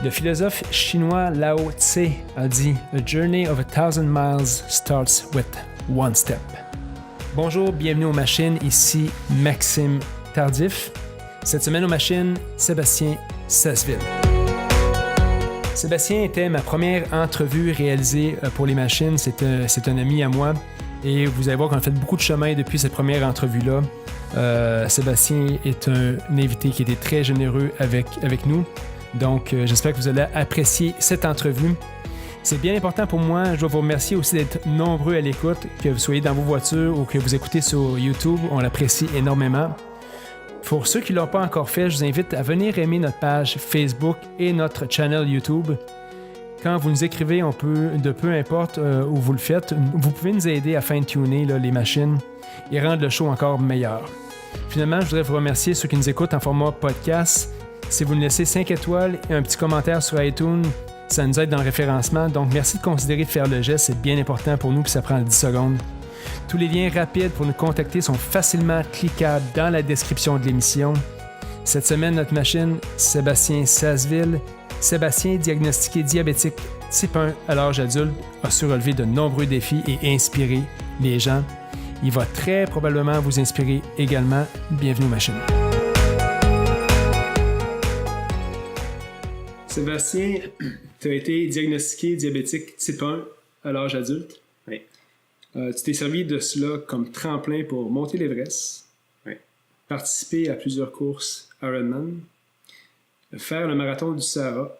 Le philosophe chinois Lao Tse a dit « A journey of 1,000 miles starts with one step ». Bonjour, bienvenue aux machines, ici Maxime Tardif. Cette semaine aux machines, Sébastien Sasseville. Sébastien était ma première entrevue réalisée pour les machines. C'est un ami à moi et vous allez voir qu'on a fait beaucoup de chemin depuis cette première entrevue-là. Sébastien est un invité qui était très généreux avec nous. Donc, j'espère que vous allez apprécier cette entrevue. C'est bien important pour moi. Je dois vous remercier aussi d'être nombreux à l'écoute, que vous soyez dans vos voitures ou que vous écoutez sur YouTube. On l'apprécie énormément. Pour ceux qui ne l'ont pas encore fait, je vous invite à venir aimer notre page Facebook et notre channel YouTube. Quand vous nous écrivez, peu importe où vous le faites, vous pouvez nous aider à fine-tuner les machines et rendre le show encore meilleur. Finalement, je voudrais vous remercier ceux qui nous écoutent en format podcast. Si vous nous laissez 5 étoiles et un petit commentaire sur iTunes, ça nous aide dans le référencement. Donc, merci de considérer de faire le geste. C'est bien important pour nous puis ça prend 10 secondes. Tous les liens rapides pour nous contacter sont facilement cliquables dans la description de l'émission. Cette semaine, notre machine, Sébastien Sasseville. Sébastien, diagnostiqué diabétique type 1 à l'âge adulte, a su relever de nombreux défis et inspirer les gens. Il va très probablement vous inspirer également. Bienvenue aux machines. Sébastien, tu as été diagnostiqué diabétique type 1 à l'âge adulte. Oui. Tu t'es servi de cela comme tremplin pour monter l'Everest, oui. Participer à plusieurs courses Ironman, faire le marathon du Sahara,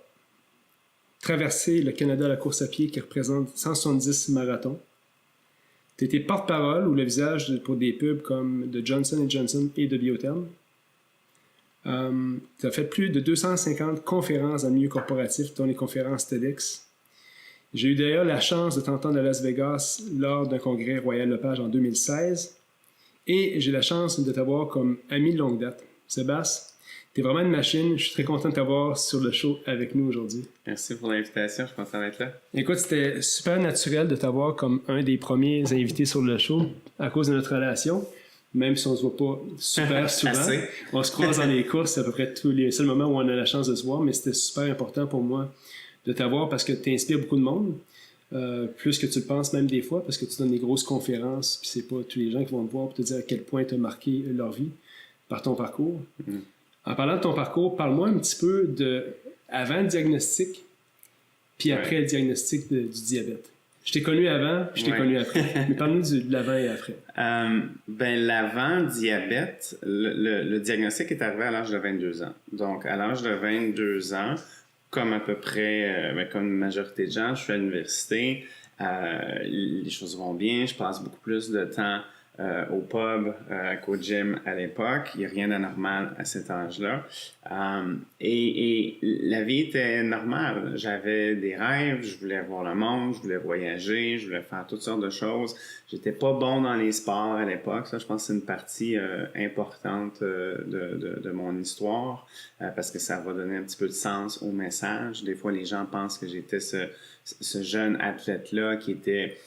traverser le Canada à la course à pied qui représente 170 marathons. Tu as été porte-parole ou le visage pour des pubs comme de Johnson & Johnson et de Biotherm. Tu as fait plus de 250 conférences dans le milieu corporatif, dont les conférences TEDx. J'ai eu d'ailleurs la chance de t'entendre à Las Vegas lors d'un congrès Royal Lepage en 2016. Et j'ai la chance de t'avoir comme ami de longue date. Sébastien, tu es vraiment une machine. Je suis très content de t'avoir sur le show avec nous aujourd'hui. Merci pour l'invitation. Je pense que ça va être là. Écoute, c'était super naturel de t'avoir comme un des premiers invités sur le show à cause de notre relation. Même si on ne se voit pas super souvent. On se croise dans les courses, c'est à peu près tous les seuls moments où on a la chance de se voir, mais c'était super important pour moi de t'avoir parce que tu inspires beaucoup de monde, plus que tu le penses même des fois, parce que tu donnes des grosses conférences, puis c'est pas tous les gens qui vont te voir pour te dire à quel point tu as marqué leur vie par ton parcours. Mm-hmm. En parlant de ton parcours, parle-moi un petit peu de avant le diagnostic, puis après le diagnostic du diabète. Je t'ai connu avant, je t'ai connu après. Mais parle-nous de l'avant et après. L'avant-diabète, le diagnostic est arrivé à l'âge de 22 ans. Donc, à l'âge de 22 ans, comme à peu près, comme la majorité de gens, je suis à l'université, les choses vont bien, je passe beaucoup plus de temps au pub qu'au gym à l'époque. Il n'y a rien d'anormal à cet âge-là. Et la vie était normale. J'avais des rêves, je voulais voir le monde, je voulais voyager, je voulais faire toutes sortes de choses. J'étais pas bon dans les sports à l'époque. Ça, je pense que c'est une partie importante de mon histoire parce que ça va donner un petit peu de sens au message. Des fois, les gens pensent que j'étais ce jeune athlète-là qui était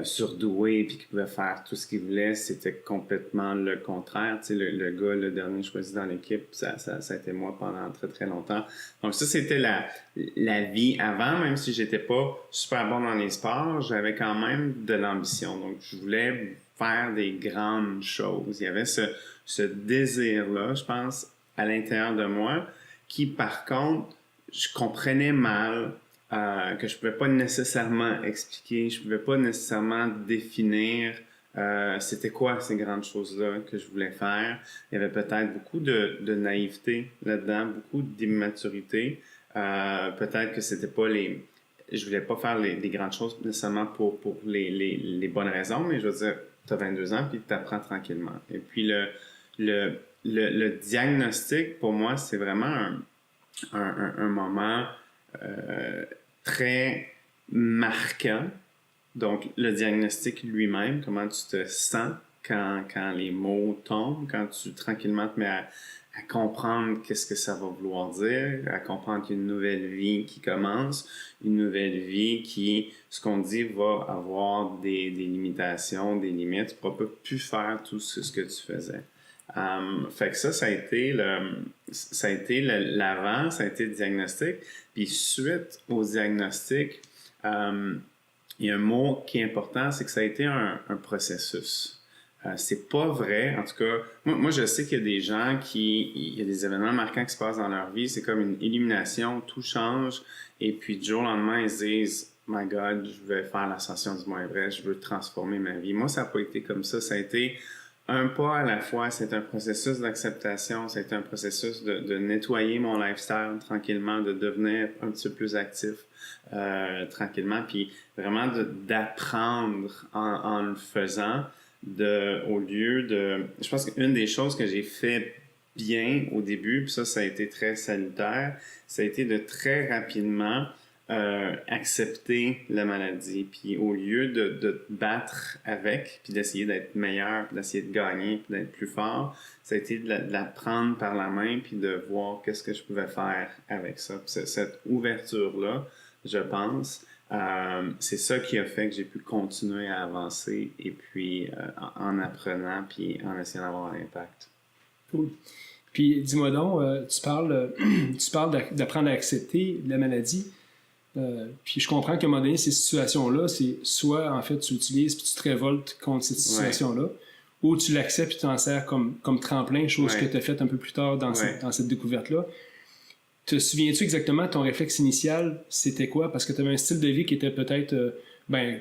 surdoué puis qui pouvait faire tout ce qu'il voulait. C'était complètement le contraire. Tu sais, le gars, le dernier choisi dans l'équipe, ça a été moi pendant très, très longtemps. Donc ça, c'était la vie avant. Même si j'étais pas super bon dans les sports, j'avais quand même de l'ambition. Donc, je voulais faire des grandes choses. Il y avait ce désir-là, je pense, à l'intérieur de moi, qui, par contre, je comprenais mal que je pouvais pas nécessairement expliquer, je pouvais pas nécessairement définir c'était quoi ces grandes choses-là que je voulais faire. Il y avait peut-être beaucoup de naïveté là-dedans, beaucoup d'immaturité. Peut-être que c'était pas je voulais pas faire des grandes choses nécessairement pour les bonnes raisons, mais je veux dire, tu as 22 ans puis tu apprends tranquillement. Et puis le diagnostic, pour moi, c'est vraiment un moment très marquant. Donc, le diagnostic lui-même, comment tu te sens quand les mots tombent, quand tu tranquillement te mets à comprendre qu'est-ce que ça va vouloir dire, à comprendre qu'il y a une nouvelle vie qui commence, une nouvelle vie qui, ce qu'on dit, va avoir des limitations, des limites. Tu ne pourras pas plus faire tout ce que tu faisais. Fait que ça a été l'avant, ça a été le diagnostic. Puis suite au diagnostic, il y a un mot qui est important, c'est que ça a été un processus. C'est pas vrai, en tout cas, moi je sais qu'il y a des gens il y a des événements marquants qui se passent dans leur vie, c'est comme une illumination, tout change, et puis du jour au lendemain, ils se disent « My God, je vais faire l'ascension du Mont Everest, je veux transformer ma vie ». Moi, ça n'a pas été comme ça a été un pas à la fois, c'est un processus d'acceptation, c'est un processus de nettoyer mon lifestyle tranquillement, de devenir un petit peu plus actif tranquillement, puis vraiment d'apprendre en le faisant, au lieu de... Je pense qu'une des choses que j'ai fait bien au début, puis ça a été très salutaire, ça a été de très rapidement accepter la maladie. Puis au lieu de te battre avec, puis d'essayer d'être meilleur, puis d'essayer de gagner, puis d'être plus fort, ça a été de la prendre par la main, puis de voir qu'est-ce que je pouvais faire avec ça. Puis cette ouverture-là, je pense, c'est ça qui a fait que j'ai pu continuer à avancer et puis en apprenant puis en essayant d'avoir un impact. Cool. Puis dis-moi donc, tu parles d'apprendre à accepter la maladie. Puis je comprends qu'à un moment donné, ces situations-là, c'est soit en fait tu l'utilises puis tu te révoltes contre cette situation-là, ou tu l'acceptes et tu t'en sers comme tremplin, chose que tu as faite un peu plus tard dans cette découverte-là. Te souviens-tu exactement ton réflexe initial, c'était quoi? Parce que tu avais un style de vie qui était peut-être,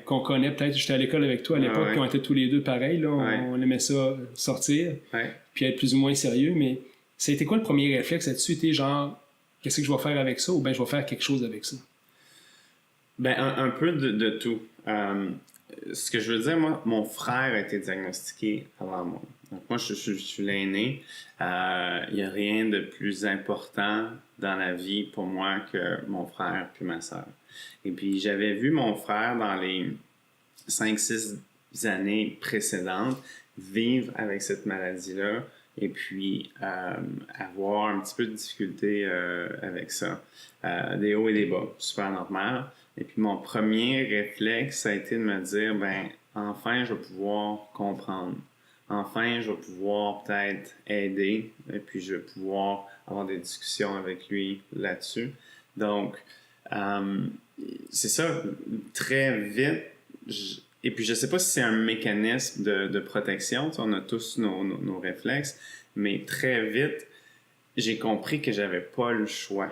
qu'on connaît peut-être, j'étais à l'école avec toi à l'époque, puis on était tous les deux pareils, là, on aimait ça sortir, puis être plus ou moins sérieux, mais ça a été quoi le premier réflexe? As-tu été genre, qu'est-ce que je vais faire avec ça, ou bien je vais faire quelque chose avec ça? Ben, un peu de tout. Ce que je veux dire, moi, mon frère a été diagnostiqué avant moi. Donc, moi, je suis l'aîné. Il n'y a rien de plus important dans la vie pour moi que mon frère puis ma sœur. Et puis, j'avais vu mon frère dans les 5-6 années précédentes vivre avec cette maladie-là et puis avoir un petit peu de difficulté avec ça. Des hauts et des bas, super normal. Et puis mon premier réflexe, ça a été de me dire, ben enfin, je vais pouvoir comprendre. Enfin, je vais pouvoir peut-être aider et puis je vais pouvoir avoir des discussions avec lui là-dessus. Donc, c'est ça, très vite. Et puis, je ne sais pas si c'est un mécanisme de protection. Tu sais, on a tous nos réflexes, mais très vite, j'ai compris que j'avais pas le choix.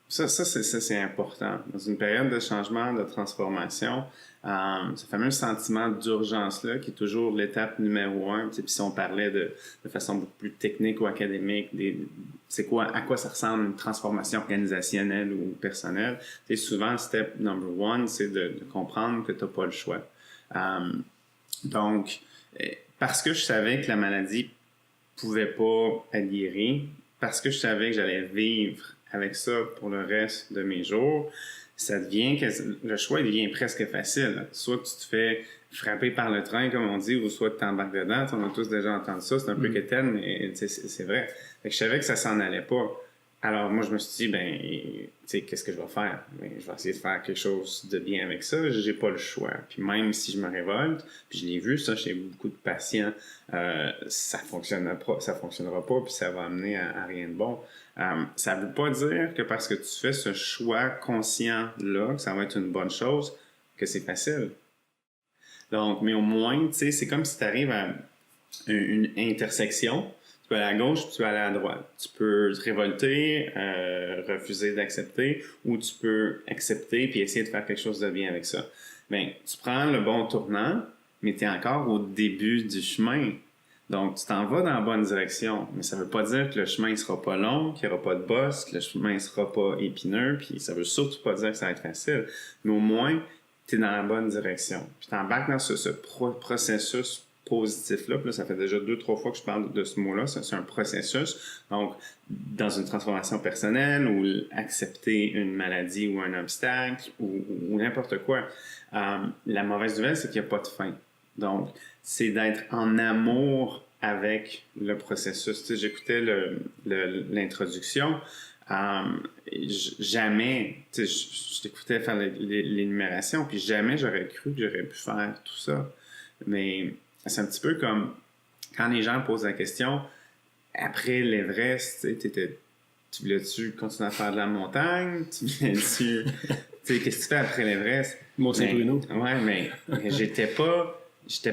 Ça, c'est important. Dans une période de changement, de transformation, ce fameux sentiment d'urgence-là, qui est toujours l'étape numéro 1, puis si on parlait de façon beaucoup plus technique ou académique, à quoi ça ressemble une transformation organisationnelle ou personnelle, souvent, step number 1, c'est de comprendre que tu n'as pas le choix. Donc, parce que je savais que la maladie pouvait pas être guérie, parce que je savais que j'allais vivre avec ça pour le reste de mes jours, ça devient que le choix devient presque facile. Soit que tu te fais frapper par le train, comme on dit, ou soit que tu embarques dedans. On a tous déjà entendu ça, c'est un peu quétaine, mais c'est vrai. Fait que je savais que ça s'en allait pas. Alors moi, je me suis dit, qu'est-ce que je vais faire? Ben, je vais essayer de faire quelque chose de bien avec ça. J'ai pas le choix. Puis même si je me révolte, puis je l'ai vu ça chez beaucoup de patients, ça fonctionnera pas, puis ça va amener à rien de bon. Ça veut pas dire que parce que tu fais ce choix conscient-là, que ça va être une bonne chose, que c'est facile. Donc, mais au moins, c'est comme si tu arrives à une intersection. Tu peux aller à gauche, puis tu peux aller à droite. Tu peux te révolter, refuser d'accepter, ou tu peux accepter puis essayer de faire quelque chose de bien avec ça. Bien, tu prends le bon tournant, mais tu es encore au début du chemin. Donc, tu t'en vas dans la bonne direction, mais ça veut pas dire que le chemin ne sera pas long, qu'il n'y aura pas de bosse, que le chemin ne sera pas épineux, puis ça veut surtout pas dire que ça va être facile. Mais au moins, tu es dans la bonne direction. Puis tu embarques dans ce processus positif-là. Puis là, ça fait déjà 2-3 fois que je parle de ce mot-là. C'est un processus. Donc, dans une transformation personnelle ou accepter une maladie ou un obstacle ou n'importe quoi. La mauvaise nouvelle, c'est qu'il n'y a pas de fin. Donc, c'est d'être en amour avec le processus. Tu sais, j'écoutais l'introduction. Jamais, tu sais, je t'écoutais faire l'énumération, puis jamais j'aurais cru que j'aurais pu faire tout ça. Mais c'est un petit peu comme quand les gens posent la question, après l'Everest, tu voulais-tu continuer à faire de la montagne? Tu voulais-tu... qu'est-ce que tu fais après l'Everest? Mont-Saint-Bruno. Ouais, mais j'étais pas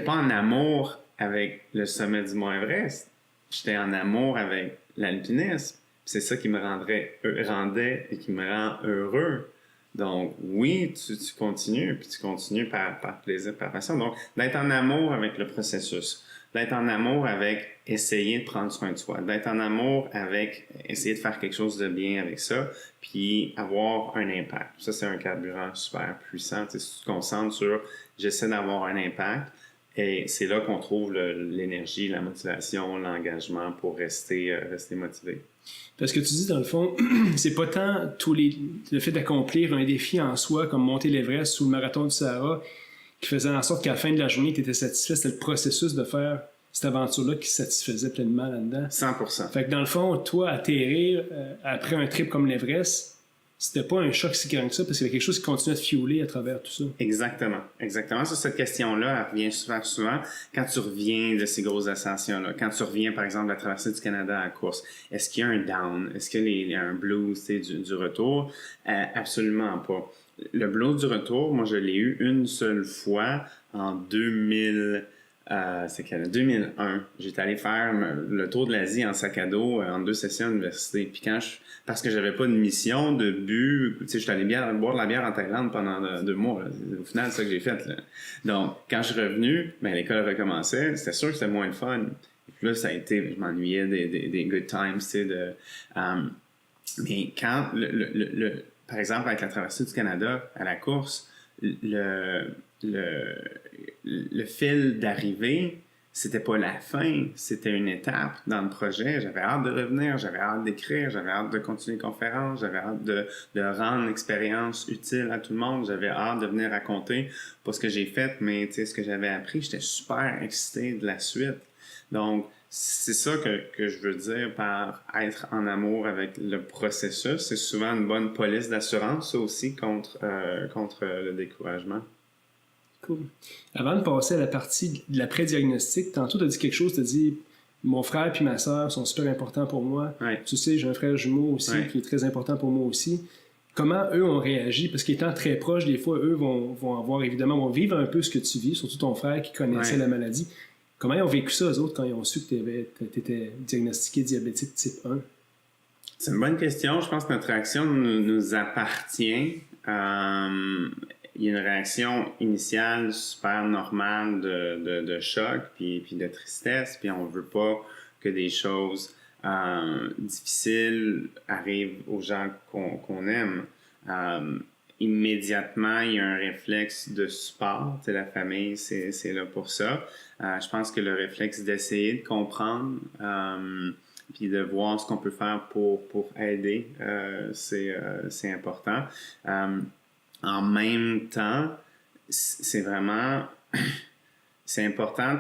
en amour avec le sommet du Mont Everest. J'étais en amour avec l'alpinisme. C'est ça qui me rendait et qui me rend heureux. Donc, oui, tu continues, puis tu continues par plaisir, par passion. Donc, d'être en amour avec le processus, d'être en amour avec essayer de prendre soin de soi, d'être en amour avec essayer de faire quelque chose de bien avec ça, puis avoir un impact. Ça, c'est un carburant super puissant. Tu sais, si tu te concentres sur « j'essaie d'avoir un impact », et c'est là qu'on trouve l'énergie, la motivation, l'engagement pour rester motivé. Parce que tu dis, dans le fond, c'est pas tant le fait d'accomplir un défi en soi, comme monter l'Everest ou le marathon du Sahara, qui faisait en sorte qu'à la fin de la journée, tu étais satisfait. C'était le processus de faire cette aventure-là qui satisfaisait pleinement là-dedans. 100%. Fait que dans le fond, toi, atterrir après un trip comme l'Everest, c'était pas un choc si grand que ça, parce qu'il y avait quelque chose qui continuait à te fueler à travers tout ça. Exactement. Sur cette question-là, elle revient souvent quand tu reviens de ces grosses ascensions-là. Quand tu reviens, par exemple, de la traversée du Canada à la course, est-ce qu'il y a un down? Est-ce qu'il y a un blues du retour? Absolument pas. Le blues du retour, moi, je l'ai eu une seule fois en 2001. J'étais allé faire le tour de l'Asie en sac à dos en 2 sessions à l'université. Puis parce que j'avais pas de mission, de but, tu sais, j'étais allé boire de la bière en Thaïlande pendant 2 mois. Là. Au final, c'est ça que j'ai fait. Là. Donc, quand je suis revenu, l'école recommençait. C'était sûr que c'était moins le fun. Et puis là, ça a été, je m'ennuyais des good times, tu sais, mais quand, par exemple, avec la traversée du Canada à la course, le fil d'arrivée, c'était pas la fin, c'était une étape dans le projet. J'avais hâte de revenir, j'avais hâte d'écrire, j'avais hâte de continuer les conférences, j'avais hâte de rendre l'expérience utile à tout le monde, j'avais hâte de venir raconter pas ce que j'ai fait, mais ce que j'avais appris. J'étais super excité de la suite. Donc, c'est ça que je veux dire par être en amour avec le processus. C'est souvent une bonne police d'assurance, ça aussi, contre le découragement. Cool. Avant de passer à la partie de l'après-diagnostic, tantôt tu as dit quelque chose, tu as dit « Mon frère et ma sœur sont super importants pour moi. Ouais. Tu sais, j'ai un frère jumeau aussi qui est très important pour moi aussi. » Comment eux ont réagi? Parce qu'étant très proches, des fois, eux vont vivre un peu ce que tu vis, surtout ton frère qui connaissait la maladie. Comment ils ont vécu ça, eux autres, quand ils ont su que tu étais diagnostiqué diabétique type 1? C'est une bonne question. Je pense que notre réaction nous appartient. Il y a une réaction initiale super normale de choc puis de tristesse, puis on veut pas que des choses difficiles arrivent aux gens qu'on aime. Immédiatement, il y a un réflexe de support. La famille, c'est là pour ça. Je pense que le réflexe d'essayer de comprendre puis de voir ce qu'on peut faire pour aider, c'est important. En même temps, c'est important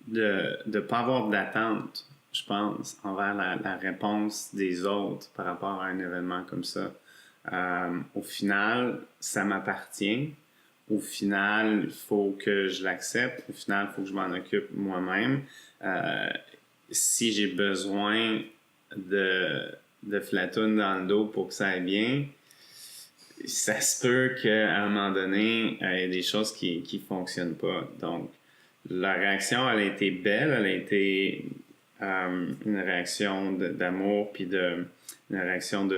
de ne pas avoir d'attente, je pense, envers la réponse des autres par rapport à un événement comme ça. Au final, ça m'appartient. Au final, il faut que je l'accepte. Au final, il faut que je m'en occupe moi-même. Si j'ai besoin de flatoune dans le dos pour que ça aille bien, ça se peut qu'à un moment donné, il y ait des choses qui fonctionnent pas. Donc, la réaction, elle a été belle. Elle a été une réaction d'amour, puis une réaction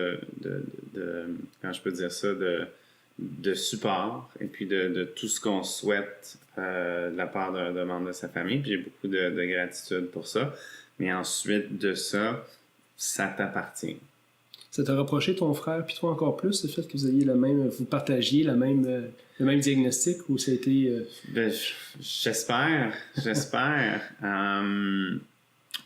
comment je peux dire ça, de support, et puis de tout ce qu'on souhaite de la part d'un membre de sa famille. Puis j'ai beaucoup de gratitude pour ça. Mais ensuite de ça, ça t'appartient. Ça t'a reproché ton frère, puis toi encore plus, le fait que vous partagiez le même diagnostic, ou ça a été... J'espère.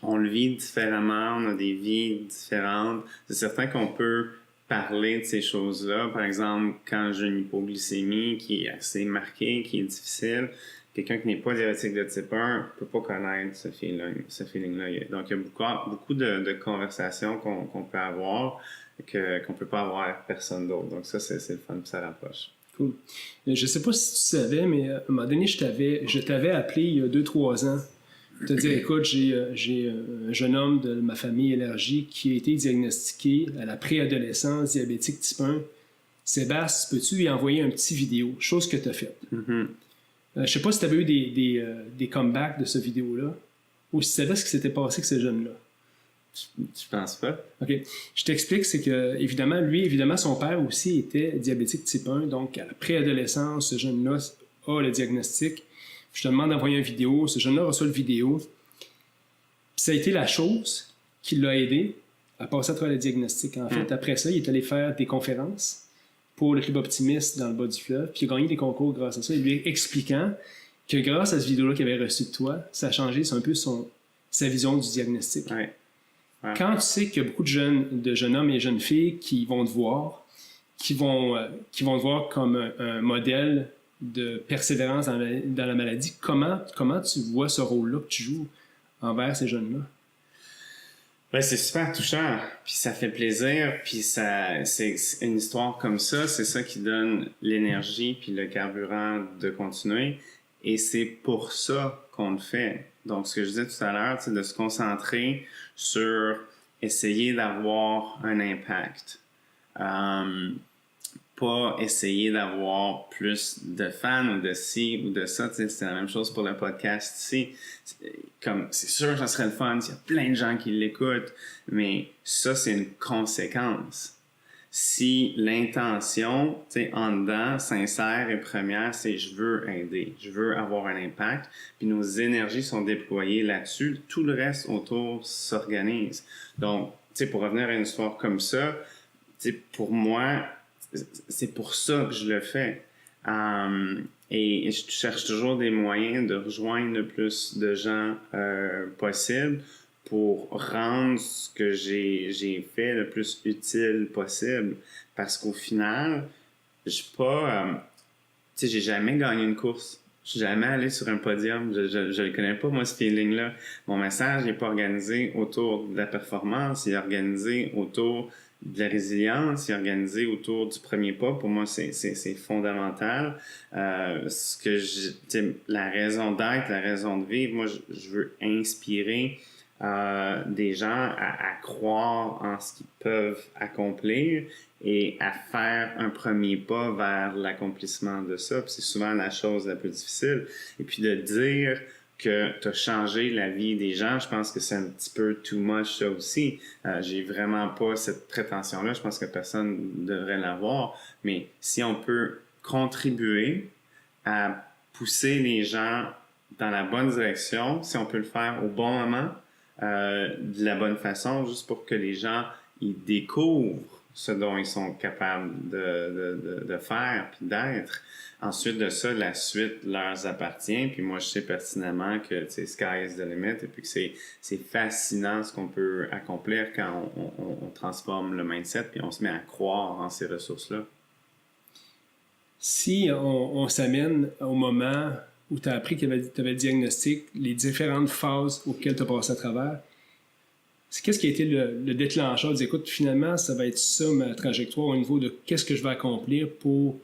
On le vit différemment, on a des vies différentes. C'est certain qu'on peut parler de ces choses-là. Par exemple, quand j'ai une hypoglycémie qui est assez marquée, qui est difficile, quelqu'un qui n'est pas diabétique de type 1 ne peut pas connaître ce feeling-là. Donc, il y a beaucoup de conversations qu'on peut avoir qu'on ne peut pas avoir avec personne d'autre. Donc, ça, c'est le fun, puis ça rapproche. Cool. Je ne sais pas si tu savais, mais à un moment donné, je t'avais appelé il y a 2-3 ans te dire, écoute, j'ai un jeune homme de ma famille élargie qui a été diagnostiqué à la préadolescence diabétique type 1. Sébastien, peux-tu lui envoyer un petit vidéo? Chose que tu as faite. Je sais pas si tu avais eu des comebacks de cette vidéo-là ou si tu savais ce qui s'était passé avec ce jeune-là. Je pense pas. OK. Je t'explique, c'est que, évidemment, son père aussi était diabétique type 1, donc à la préadolescence, ce jeune-là a le diagnostic. Je te demande d'envoyer une vidéo, ce jeune-là reçoit le vidéo. Puis ça a été la chose qui l'a aidé à passer à travers le diagnostic. En fait, après ça, il est allé faire des conférences pour le Club Optimiste dans le bas du fleuve, puis il a gagné des concours grâce à ça, lui expliquant que grâce à cette vidéo-là qu'il avait reçue de toi, ça a changé un peu sa vision du diagnostic. Ouais. Quand tu sais qu'il y a beaucoup de jeunes hommes et jeunes filles qui vont te voir, qui vont te voir comme un modèle de persévérance dans la maladie, comment tu vois ce rôle-là que tu joues envers ces jeunes-là? Ouais, c'est super touchant, puis ça fait plaisir, puis c'est une histoire comme ça, c'est ça qui donne l'énergie puis le carburant de continuer, et c'est pour ça qu'on le fait. Donc, ce que je disais tout à l'heure, c'est de se concentrer sur essayer d'avoir un impact. Pas essayer d'avoir plus de fans ou de ci ou de ça. C'est la même chose pour le podcast ici. C'est sûr que ça serait le fun, il y a plein de gens qui l'écoutent, mais ça, c'est une conséquence. Si l'intention, en dedans, sincère et première, c'est je veux aider, je veux avoir un impact, puis nos énergies sont déployées là-dessus, tout le reste autour s'organise. Donc, pour revenir à une histoire comme ça, pour moi, c'est pour ça que je le fais. Et je cherche toujours des moyens de rejoindre le plus de gens possible pour rendre ce que j'ai fait le plus utile possible. Parce qu'au final, j'ai jamais gagné une course. Je suis jamais allé sur un podium. Je le connais pas, moi, ce feeling-là. Mon message n'est pas organisé autour de la performance, il est organisé autour de la résilience, il est organisé autour du premier pas. Pour moi, c'est fondamental. La raison d'être, la raison de vivre, moi, je veux inspirer des gens à croire en ce qu'ils peuvent accomplir et à faire un premier pas vers l'accomplissement de ça. Puis c'est souvent la chose la plus difficile. Et puis de dire que tu as changé la vie des gens, je pense que c'est un petit peu too much ça aussi. J'ai vraiment pas cette prétention-là. Je pense que personne devrait l'avoir. Mais si on peut contribuer à pousser les gens dans la bonne direction, si on peut le faire au bon moment, de la bonne façon, juste pour que les gens ils découvrent ce dont ils sont capables de faire puis d'être. Ensuite de ça, la suite leur appartient. Puis moi, je sais pertinemment que sky is the limit et puis que c'est fascinant ce qu'on peut accomplir quand on transforme le mindset puis on se met à croire en ces ressources-là. Si on s'amène au moment où tu as appris que tu avais le diagnostic, les différentes phases auxquelles tu as passé à travers, qu'est-ce qui a été le déclencheur? Dis, écoute, finalement, ça va être ça ma trajectoire au niveau de qu'est-ce que je vais accomplir pour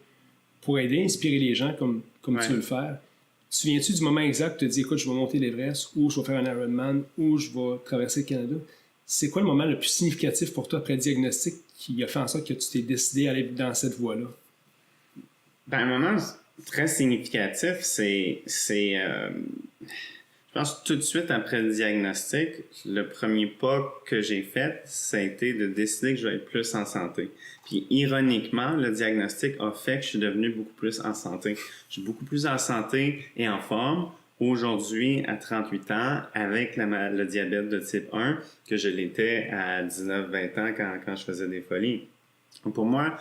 aider, inspirer les gens comme tu veux le faire. Tu souviens-tu du moment exact où tu te dis, écoute, je vais monter l'Everest, ou je vais faire un Ironman, ou je vais traverser le Canada? C'est quoi le moment le plus significatif pour toi après le diagnostic qui a fait en sorte que tu t'es décidé à aller dans cette voie-là? Un moment très significatif, c'est je pense tout de suite après le diagnostic, le premier pas que j'ai fait, ça a été de décider que je vais être plus en santé. Puis ironiquement, le diagnostic a fait que je suis devenu beaucoup plus en santé. Je suis beaucoup plus en santé et en forme aujourd'hui à 38 ans avec le diabète de type 1 que je l'étais à 19-20 ans quand je faisais des folies. Donc pour moi,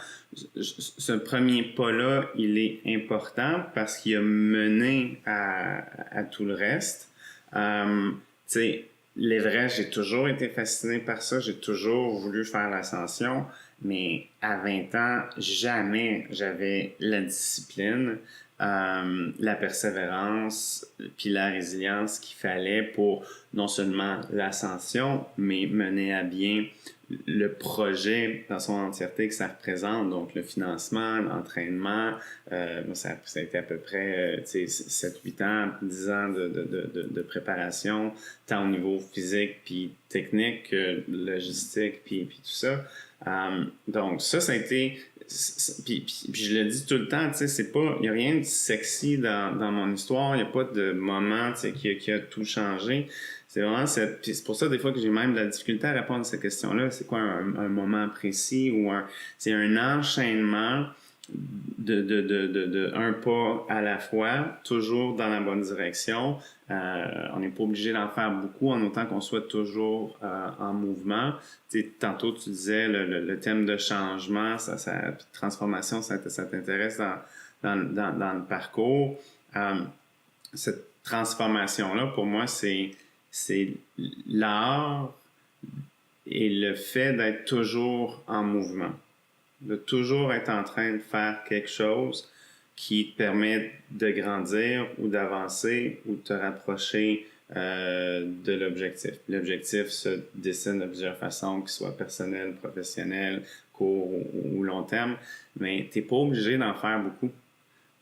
ce premier pas-là, il est important parce qu'il a mené à tout le reste. L'Everest, j'ai toujours été fasciné par ça, j'ai toujours voulu faire l'ascension, mais à 20 ans, jamais j'avais la discipline, la persévérance, puis la résilience qu'il fallait pour non seulement l'ascension, mais mener à bien le projet dans son entièreté que ça représente, donc le financement, l'entraînement, ça a été à peu près 7-8 ans, 10 ans de préparation, tant au niveau physique puis technique que logistique puis tout ça. Donc ça a été... Puis je le dis tout le temps, tu sais, il n'y a rien de sexy dans mon histoire, il n'y a pas de moment, tu sais, qui a tout changé. C'est vraiment puis c'est pour ça des fois que j'ai même de la difficulté à répondre à cette question-là. C'est quoi un moment précis ou c'est un enchaînement de un pas à la fois, toujours dans la bonne direction. On n'est pas obligé d'en faire beaucoup en autant qu'on soit toujours en mouvement. Tu sais, tantôt, tu disais le thème de changement, transformation, ça t'intéresse dans le parcours. Cette transformation-là, pour moi, c'est l'art et le fait d'être toujours en mouvement, de toujours être en train de faire quelque chose qui te permet de grandir ou d'avancer ou de te rapprocher de l'objectif. L'objectif se dessine de plusieurs façons, qu'il soit personnel, professionnel, court ou long terme, mais tu n'es pas obligé d'en faire beaucoup.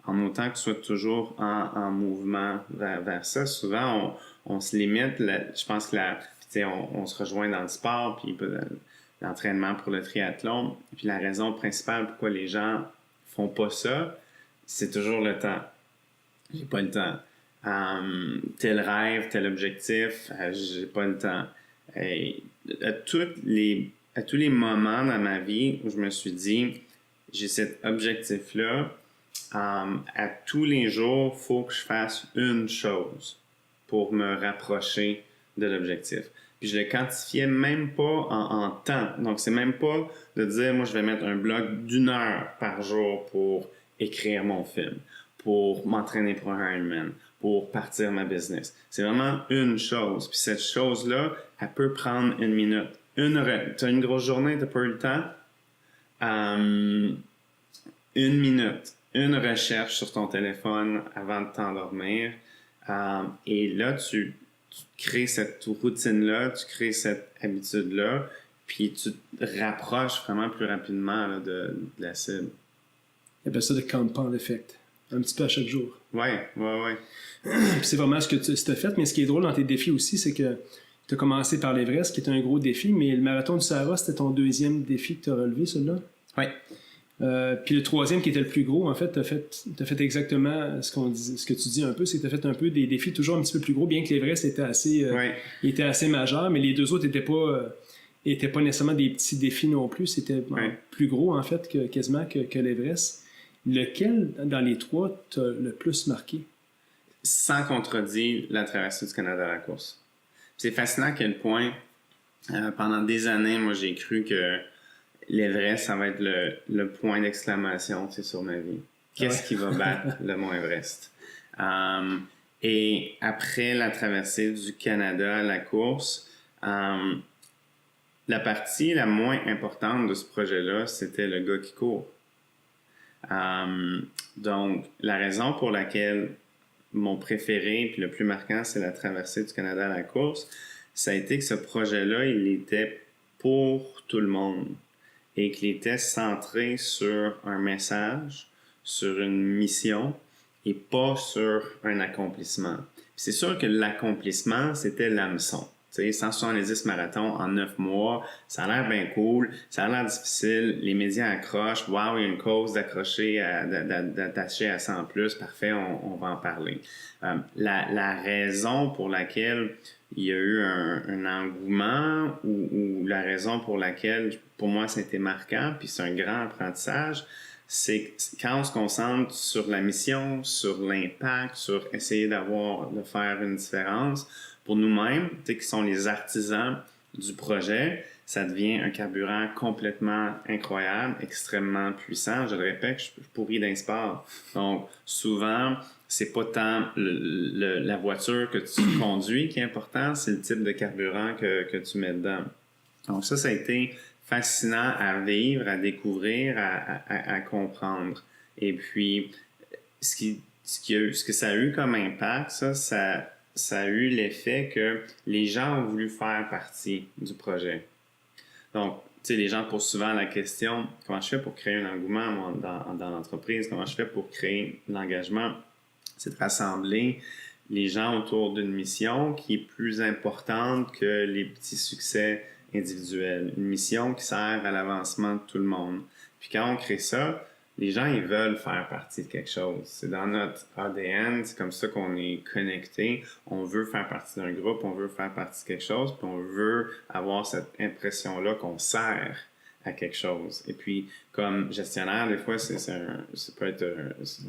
En autant que tu sois toujours en mouvement vers ça. Souvent, on se limite, je pense que on se rejoint dans le sport, puis l'entraînement pour le triathlon. Puis la raison principale pourquoi les gens font pas ça, c'est toujours le temps. J'ai pas le temps. Tel rêve, tel objectif, j'ai pas le temps. À tous les moments dans ma vie où je me suis dit, j'ai cet objectif-là, à tous les jours, il faut que je fasse une chose pour me rapprocher de l'objectif. Puis je le quantifiais même pas en temps. Donc, c'est même pas de dire, moi, je vais mettre un bloc d'1 heure par jour pour écrire mon film, pour m'entraîner pour un Ironman, pour partir ma business. C'est vraiment une chose. Puis cette chose-là, elle peut prendre 1 minute. Tu as une grosse journée, tu n'as pas eu le temps. 1 minute. Une recherche sur ton téléphone avant de t'endormir. Et là, tu crées cette routine-là, tu crées cette habitude-là, puis tu te rapproches vraiment plus rapidement là, de la cible. Il appelle ça le compound effect. Un petit peu à chaque jour. Ouais. Puis c'est vraiment ce que tu as fait, mais ce qui est drôle dans tes défis aussi, c'est que tu as commencé par l'Everest, qui est un gros défi, mais le marathon du Sahara, c'était ton 2e défi que tu as relevé, celui-là? Oui. Puis le 3e qui était le plus gros, en fait, t'as fait exactement ce que tu dis un peu, c'est que t'as fait un peu des défis toujours un petit peu plus gros, bien que l'Everest était assez majeur, mais les 2 autres étaient pas nécessairement des petits défis non plus, c'était plus gros en fait quasiment que l'Everest. Lequel dans les 3 t'as le plus marqué? Sans contredire, la traversée du Canada à la course. C'est fascinant à quel point pendant des années, moi j'ai cru que l'Everest, ça va être le point d'exclamation sur ma vie. Qu'est-ce qui va battre le Mont Everest? Et après la traversée du Canada à la course, la partie la moins importante de ce projet-là, c'était le gars qui court. Donc, la raison pour laquelle mon préféré puis le plus marquant, c'est la traversée du Canada à la course, ça a été que ce projet-là, il était pour tout le monde. Et qu'il était centré sur un message, sur une mission et pas sur un accomplissement. Puis c'est sûr que l'accomplissement, c'était l'hameçon. Tu sais, 170 marathons en 9 mois, ça a l'air bien cool, ça a l'air difficile, les médias accrochent, waouh, il y a une cause d'attacher à 100 plus, parfait, on va en parler. La raison pour laquelle il y a eu un engouement ou la raison pour laquelle, pour moi, ça a été marquant, puis c'est un grand apprentissage, c'est quand on se concentre sur la mission, sur l'impact, sur essayer de faire une différence, pour nous-mêmes, qui sont les artisans du projet, ça devient un carburant complètement incroyable, extrêmement puissant. Je le répète, je pourris d'un sport. Donc, souvent, c'est pas tant la voiture que tu conduis qui est important, c'est le type de carburant que tu mets dedans. Donc, ça a été fascinant à vivre, à découvrir, à comprendre. Et puis, ce que ça a eu comme impact, ça a eu l'effet que les gens ont voulu faire partie du projet. Donc, tu sais, les gens posent souvent la question, comment je fais pour créer un engouement dans l'entreprise? Comment je fais pour créer l'engagement? C'est de rassembler les gens autour d'une mission qui est plus importante que les petits succès individuels. Une mission qui sert à l'avancement de tout le monde. Puis quand on crée ça, les gens, ils veulent faire partie de quelque chose. C'est dans notre ADN, c'est comme ça qu'on est connecté. On veut faire partie d'un groupe, on veut faire partie de quelque chose, puis on veut avoir cette impression-là qu'on sert à quelque chose. Et puis, comme gestionnaire, des fois, ça peut être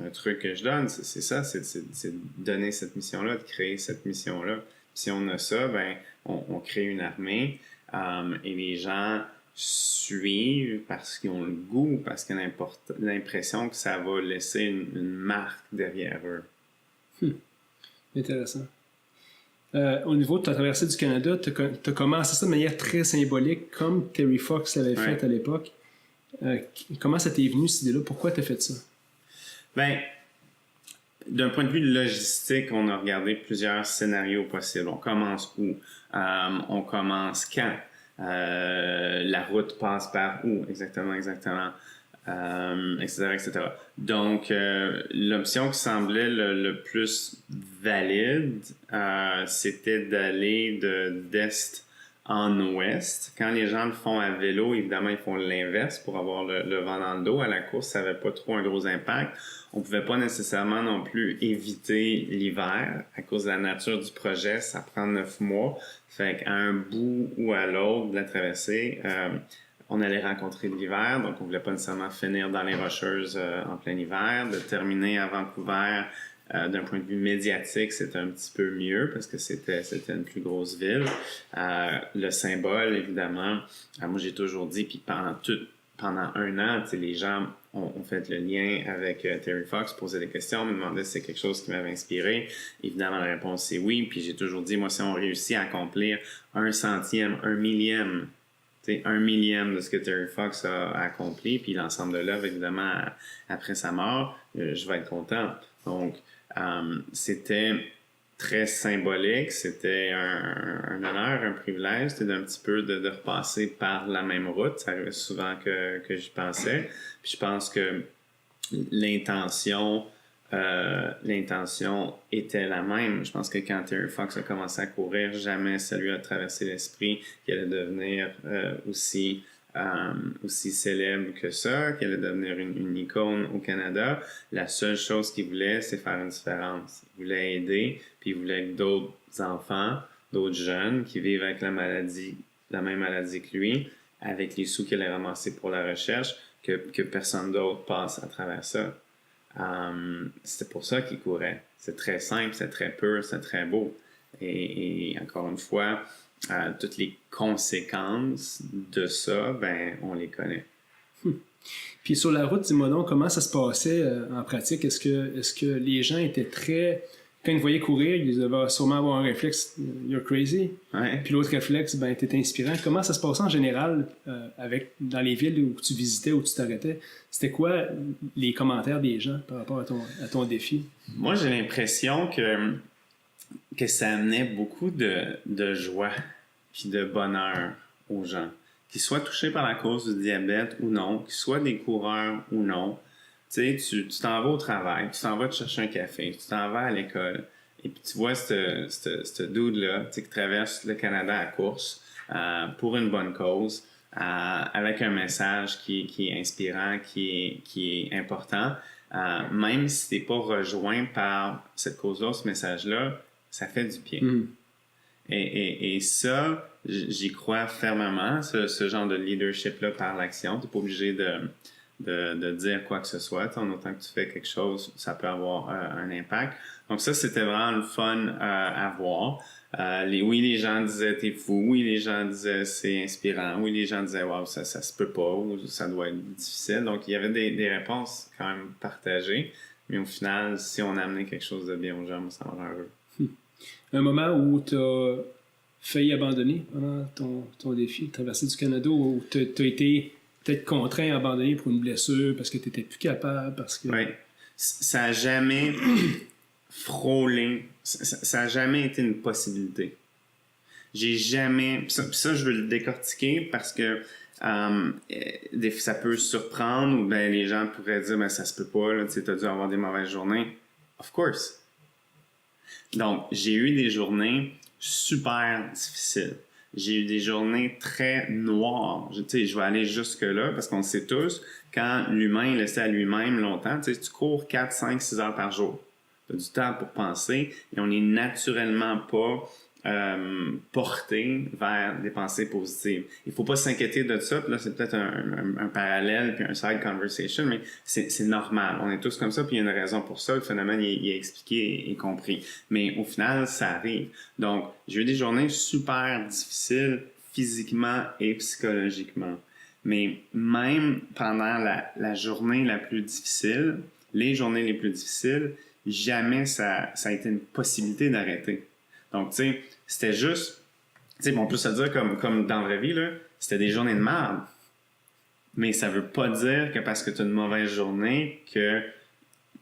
un truc que je donne. C'est ça, c'est de donner cette mission-là, de créer cette mission-là. Puis si on a ça, ben, on crée une armée et les gens suivent parce qu'ils ont le goût, parce qu'ils ont l'impression que ça va laisser une marque derrière eux. Intéressant. Au niveau de ta traversée du Canada, tu as commencé ça de manière très symbolique, comme Terry Fox l'avait fait à l'époque. Comment ça t'est venu, cette idée-là? Pourquoi tu as fait ça? Ben, d'un point de vue logistique, on a regardé plusieurs scénarios possibles. On commence où? On commence quand? La route passe par où? Exactement. Etc. Donc, l'option qui semblait le plus valide, c'était d'aller d'est en ouest. Quand les gens le font à vélo, évidemment, ils font l'inverse pour avoir le vent dans le dos. À la course, ça n'avait pas trop un gros impact. On ne pouvait pas nécessairement non plus éviter l'hiver. À cause de la nature du projet, ça prend 9 mois. Fait qu'à un bout ou à l'autre de la traversée, on allait rencontrer de l'hiver, donc on ne voulait pas nécessairement finir dans les Rocheuses en plein hiver. De terminer à Vancouver, d'un point de vue médiatique, c'était un petit peu mieux parce que c'était une plus grosse ville. Le symbole, évidemment, moi j'ai toujours dit, puis pendant un an, les gens ont fait le lien avec Terry Fox, posaient des questions, me demandaient si c'est quelque chose qui m'avait inspiré. Évidemment, la réponse c'est oui, puis j'ai toujours dit, moi, si on réussit à accomplir 1/100, 1/1000, 1/1000 de ce que Terry Fox a accompli, puis l'ensemble de l'œuvre, évidemment, après sa mort, je vais être content. Donc, c'était très symbolique, c'était un honneur, un privilège, c'était d'un petit peu de repasser par la même route. Ça arrivait souvent que j'y pensais. Puis je pense que l'intention était la même. Je pense que quand Terry Fox a commencé à courir, jamais ça lui a traversé l'esprit qu'il allait devenir aussi célèbre que ça, qu'elle allait devenir une icône au Canada. La seule chose qu'il voulait, c'est faire une différence. Il voulait aider, puis il voulait que d'autres enfants, d'autres jeunes qui vivent avec la même maladie que lui, avec les sous qu'il a ramassés pour la recherche, que personne d'autre passe à travers ça. C'était pour ça qu'il courait. C'est très simple, c'est très pur, c'est très beau. Et encore une fois, toutes les conséquences de ça, ben, on les connaît. Puis sur la route, dis-moi donc, comment ça se passait en pratique? Est-ce que les gens étaient très... Quand ils voyaient courir, ils devaient sûrement avoir un réflexe « You're crazy Ouais. ». Puis l'autre réflexe, ben, t'étais inspirant. Comment ça se passait en général dans les villes où tu visitais, où tu t'arrêtais? C'était quoi les commentaires des gens par rapport à ton défi? Moi, j'ai l'impression que ça amenait beaucoup de joie puis de bonheur aux gens. Qu'ils soient touchés par la cause du diabète ou non, qu'ils soient des coureurs ou non. Tu sais, tu t'en vas au travail, tu t'en vas te chercher un café, tu t'en vas à l'école, et puis tu vois ce dude-là, tu sais, qui traverse le Canada à course pour une bonne cause, avec un message qui est inspirant, qui est important. Même si t'es pas rejoint par cette cause-là, ce message-là, ça fait du bien. Mm. Et ça, j'y crois fermement, ce genre de leadership-là par l'action. T'es pas obligé de dire quoi que ce soit. En autant que tu fais quelque chose, ça peut avoir un impact. Donc ça, c'était vraiment le fun à voir. Oui, les gens disaient « t'es fou », oui, les gens disaient « c'est inspirant », oui, les gens disaient « wow, ça se peut pas » ou « ça doit être difficile ». Donc il y avait des réponses quand même partagées, mais au final, si on a amené quelque chose de bien aux gens, ça me rend heureux. Un moment où tu as failli abandonner pendant ton défi de traversée du Canada, où tu as été peut-être contraint à abandonner pour une blessure, parce que tu n'étais plus capable, parce que... Oui. Ça n'a jamais frôlé, ça n'a jamais été une possibilité. J'ai jamais... Ça, je veux le décortiquer parce que ça peut surprendre ou ben les gens pourraient dire ben ça se peut pas, là, tu sais, t'as dû avoir des mauvaises journées. Of course. Donc, j'ai eu des journées super difficiles. J'ai eu des journées très noires. Je vais aller jusque-là parce qu'on sait tous, quand l'humain est laissé à lui-même longtemps, tu cours 4, 5, 6 heures par jour. Tu as du temps pour penser et on n'est naturellement pas porté vers des pensées positives. Il ne faut pas s'inquiéter de ça. Puis là, c'est peut-être un parallèle puis un side conversation, mais c'est normal. On est tous comme ça, puis il y a une raison pour ça. Le phénomène il est expliqué et compris. Mais au final, ça arrive. Donc, j'ai eu des journées super difficiles physiquement et psychologiquement. Mais même pendant la journée la plus difficile, les journées les plus difficiles, jamais ça a été une possibilité d'arrêter. Donc, tu sais, c'était juste, tu sais, on peut se dire comme dans la vraie vie, là, c'était des journées de merde. Mais ça veut pas dire que parce que tu as une mauvaise journée, que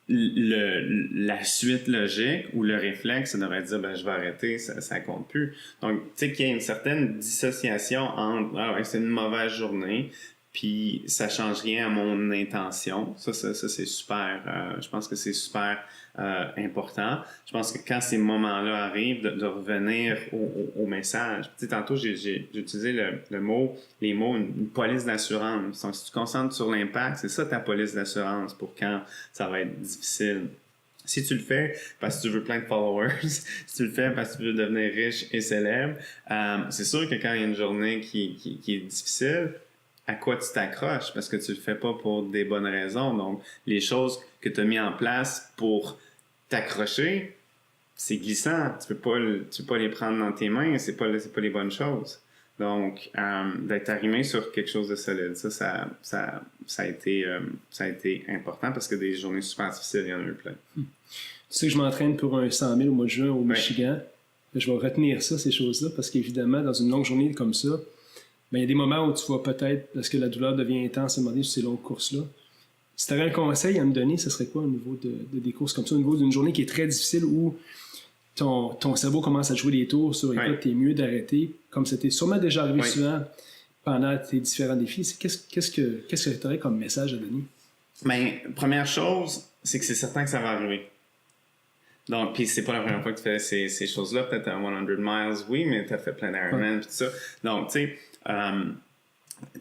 la suite logique ou le réflexe, ça devrait dire, ben, je vais arrêter, ça compte plus. Donc, tu sais, qu'il y a une certaine dissociation entre, ah ouais, c'est une mauvaise journée, puis ça change rien à mon intention. Ça c'est super, je pense que c'est super important. Je pense que quand ces moments-là arrivent, de revenir au message. Tu sais, tantôt, j'ai utilisé les mots, une police d'assurance. Donc, si tu te concentres sur l'impact, c'est ça ta police d'assurance pour quand ça va être difficile. Si tu le fais parce que tu veux plein de followers, si tu le fais parce que tu veux devenir riche et célèbre, c'est sûr que quand il y a une journée qui est difficile, à quoi tu t'accroches? Parce que tu le fais pas pour des bonnes raisons. Donc, les choses que tu as mis en place pour t'accrocher, c'est glissant. Tu peux pas les prendre dans tes mains. C'est pas les bonnes choses. Donc, d'être arrimé sur quelque chose de solide, ça a été important parce que des journées super difficiles, il y en a eu plein. Tu sais que je m'entraîne pour un 100 000 au mois de juin au Michigan. Je vais retenir ça, ces choses-là, parce qu'évidemment, dans une longue journée comme ça, ben, il y a des moments où tu vas peut-être, parce que la douleur devient intense à un moment donné sur ces longues courses-là. Si tu avais un conseil à me donner, ce serait quoi au niveau des courses comme ça, au niveau d'une journée qui est très difficile où ton cerveau commence à jouer des tours sur écoute, t'es mieux d'arrêter, comme c'était sûrement déjà arrivé souvent pendant tes différents défis. Qu'est-ce que tu aurais comme message à donner? Ben, première chose, c'est que c'est certain que ça va arriver. Donc, puis c'est pas la première fois que tu fais ces choses-là. Peut-être à 100 miles, oui, mais tu as fait plein d'Ironman et tout ça. Donc, tu sais,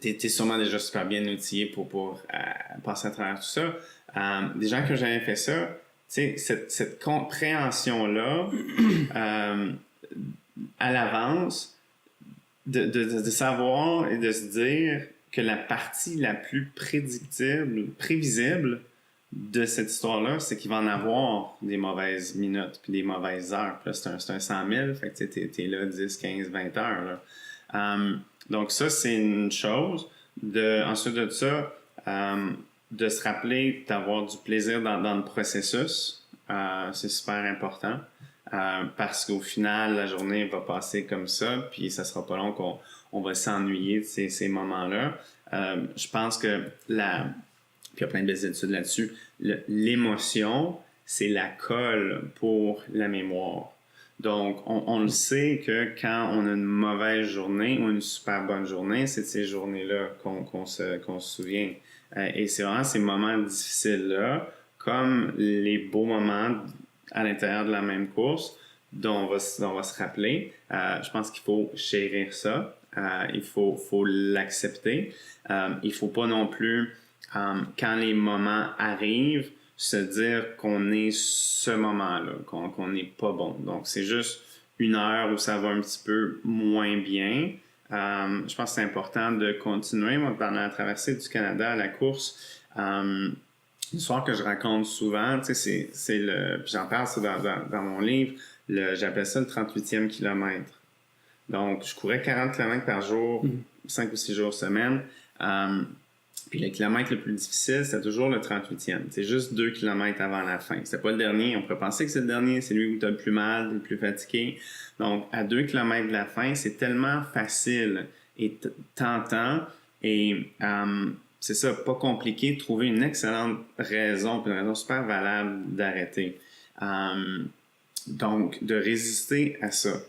t'es sûrement déjà super bien outillé pour passer à travers tout ça. Des gens qui ont jamais fait ça, tu sais, cette compréhension-là à l'avance, de savoir et de se dire que la partie la plus prévisible de cette histoire-là, c'est qu'il va en avoir des mauvaises minutes puis des mauvaises heures. Puis là, c'est un 100 000, fait que t'es là 10, 15, 20 heures. Là. Donc ça, c'est une chose. Ensuite de ça, de se rappeler d'avoir du plaisir dans le processus, c'est super important. Parce qu'au final, la journée va passer comme ça, puis ça sera pas long qu'on va s'ennuyer de ces moments-là. Je pense que puis il y a plein de belles études là-dessus, l'émotion, c'est la colle pour la mémoire. Donc, on le sait que quand on a une mauvaise journée ou une super bonne journée, c'est de ces journées-là qu'on se souvient. Et c'est vraiment ces moments difficiles-là, comme les beaux moments à l'intérieur de la même course, dont on va se rappeler. Je pense qu'il faut chérir ça. Il faut l'accepter. Il faut pas non plus, quand les moments arrivent, se dire qu'on est ce moment-là, qu'on n'est pas bon. Donc, c'est juste une heure où ça va un petit peu moins bien. Je pense que c'est important de continuer. Moi, pendant la traversée du Canada à la course, l'histoire que je raconte souvent, tu sais, puis j'en parle ça dans mon livre, j'appelle ça le 38e kilomètre. Donc, je courais 40 km par jour, 5 ou 6 jours semaine. Puis le kilomètre le plus difficile, c'était toujours le 38e. C'est juste 2 km avant la fin. C'était pas le dernier. On pourrait penser que c'est le dernier. C'est lui où tu as le plus mal, le plus fatigué. Donc, à 2 km de la fin, c'est tellement facile et tentant. Et c'est ça, pas compliqué de trouver une excellente raison, puis une raison super valable d'arrêter. Donc, de résister à ça.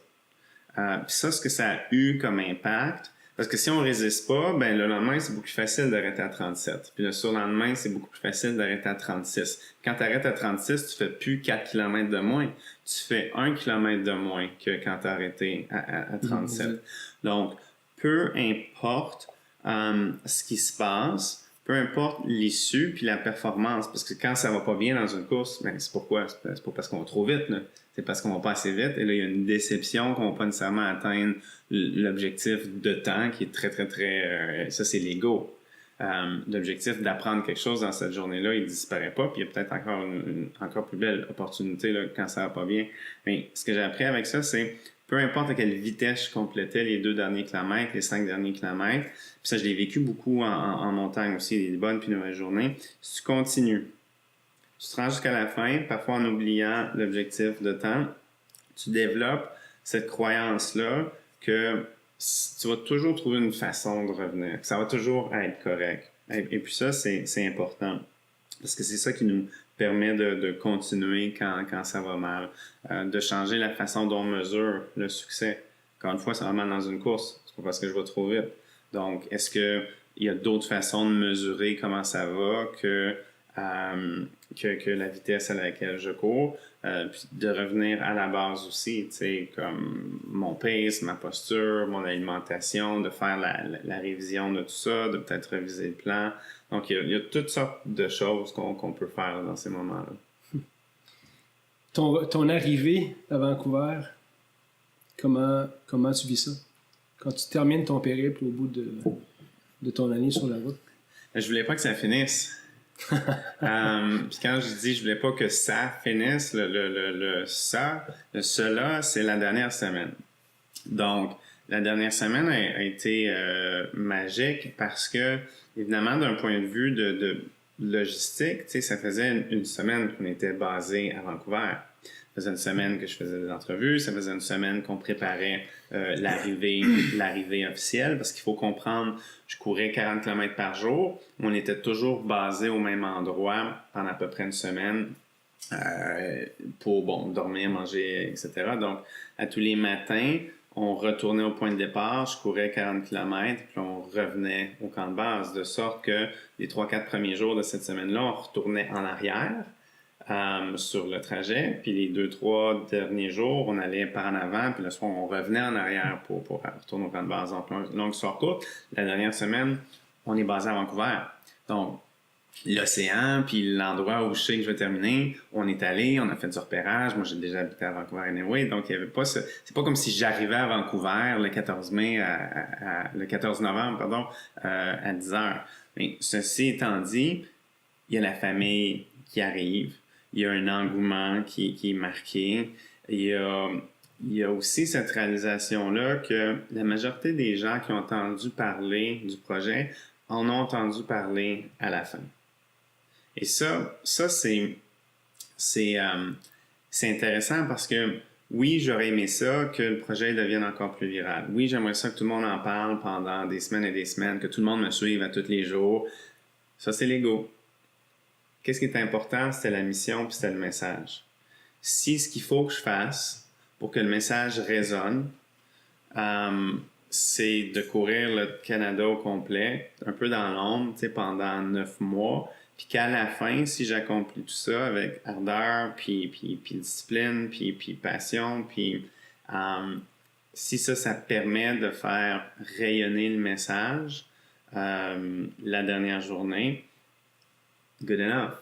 Puis ça, ce que ça a eu comme impact, parce que si on résiste pas, ben le lendemain, c'est beaucoup plus facile d'arrêter à 37. Puis le surlendemain, c'est beaucoup plus facile d'arrêter à 36. Quand tu arrêtes à 36, tu fais plus 4 km de moins. Tu fais 1 km de moins que quand tu as arrêté à 37. Donc, peu importe ce qui se passe, peu importe l'issue puis la performance, parce que quand ça va pas bien dans une course, ben c'est pourquoi? C'est pas parce qu'on va trop vite, là. C'est parce qu'on va pas assez vite. Et là, il y a une déception qu'on va pas nécessairement atteindre l'objectif de temps qui est très, très, très... ça, c'est l'ego. L'objectif d'apprendre quelque chose dans cette journée-là, il disparaît pas. Puis il y a peut-être encore une encore plus belle opportunité là, quand ça va pas bien. Mais ce que j'ai appris avec ça, c'est peu importe à quelle vitesse je complétais les 2 derniers kilomètres, les 5 derniers kilomètres, puis ça, je l'ai vécu beaucoup en montagne aussi, les bonnes puis les mauvaises journées. Si tu continues, tu te rends jusqu'à la fin, parfois en oubliant l'objectif de temps, tu développes cette croyance-là que tu vas toujours trouver une façon de revenir, que ça va toujours être correct. Et puis ça, c'est important, parce que c'est ça qui nous permet de continuer quand ça va mal, de changer la façon dont on mesure le succès. Encore une fois, ça va mal dans une course, c'est pas parce que je vais trop vite. Donc, est-ce qu'il y a d'autres façons de mesurer comment ça va que la vitesse à laquelle je cours, puis de revenir à la base aussi, tu sais, comme mon pace, ma posture, mon alimentation, de faire la révision de tout ça, de peut-être réviser le plan. Donc, il y a toutes sortes de choses qu'on peut faire dans ces moments-là. Ton arrivée à Vancouver, comment tu vis ça? Quand tu termines ton périple au bout de ton année sur la route? Je voulais pas que ça finisse. Puis quand je dis je voulais pas que ça finisse, cela, c'est la dernière semaine. Donc, la dernière semaine a été magique parce que, évidemment, d'un point de vue de logistique, tu sais, ça faisait une semaine qu'on était basé à Vancouver. Ça faisait une semaine que je faisais des entrevues, ça faisait une semaine qu'on préparait l'arrivée officielle, parce qu'il faut comprendre, je courais 40 km par jour, on était toujours basé au même endroit pendant à peu près une semaine pour dormir, manger, etc. Donc, à tous les matins, on retournait au point de départ, je courais 40 km, puis on revenait au camp de base, de sorte que les 3-4 premiers jours de cette semaine-là, on retournait en arrière sur le trajet, puis les 2-3 derniers jours, on allait par en avant, puis le soir, on revenait en arrière pour retourner au camp de base. Donc, longue histoire courte, la dernière semaine, on est basé à Vancouver. Donc, l'océan, puis l'endroit où je sais que je vais terminer, on est allé, on a fait du repérage. Moi, j'ai déjà habité à Vancouver anyway, donc il y avait pas c'est pas comme si j'arrivais à Vancouver le 14 mai le 14 novembre, pardon, à 10 heures. Mais ceci étant dit, il y a la famille qui arrive, il y a un engouement qui est marqué, il y a aussi cette réalisation-là que la majorité des gens qui ont entendu parler du projet en ont entendu parler à la fin. Et ça c'est intéressant parce que oui, j'aurais aimé ça que le projet devienne encore plus viral. Oui, j'aimerais ça que tout le monde en parle pendant des semaines et des semaines, que tout le monde me suive à tous les jours. Ça, c'est l'ego. Qu'est-ce qui est important? C'était la mission puis c'était le message. Si ce qu'il faut que je fasse pour que le message résonne, c'est de courir le Canada au complet, un peu dans l'ombre, pendant 9 mois, puis qu'à la fin, si j'accomplis tout ça avec ardeur, puis discipline, puis passion, puis si ça permet de faire rayonner le message la dernière journée, good enough.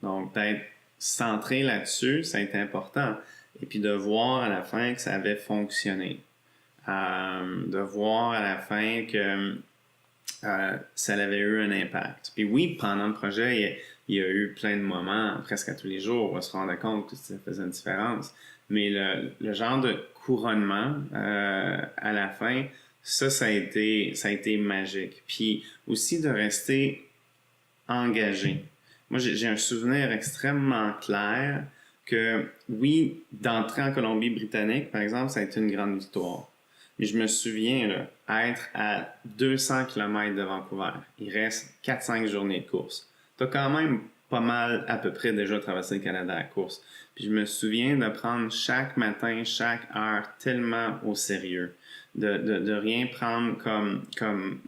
Donc, peut-être centrer là-dessus, ça a été important. Et puis de voir à la fin que ça avait fonctionné. De voir à la fin que ça avait eu un impact. Puis oui, pendant le projet, il y a eu plein de moments, presque à tous les jours, où on se rendait compte que ça faisait une différence. Mais le genre de couronnement à la fin, ça a été magique. Puis aussi de rester engagé. Moi, j'ai un souvenir extrêmement clair que, oui, d'entrer en Colombie-Britannique, par exemple, ça a été une grande victoire. Mais je me souviens, là, être à 200 km de Vancouver. Il reste 4-5 journées de course. Tu as quand même pas mal à peu près déjà traversé le Canada à la course. Puis je me souviens de prendre chaque matin, chaque heure tellement au sérieux, de rien prendre comme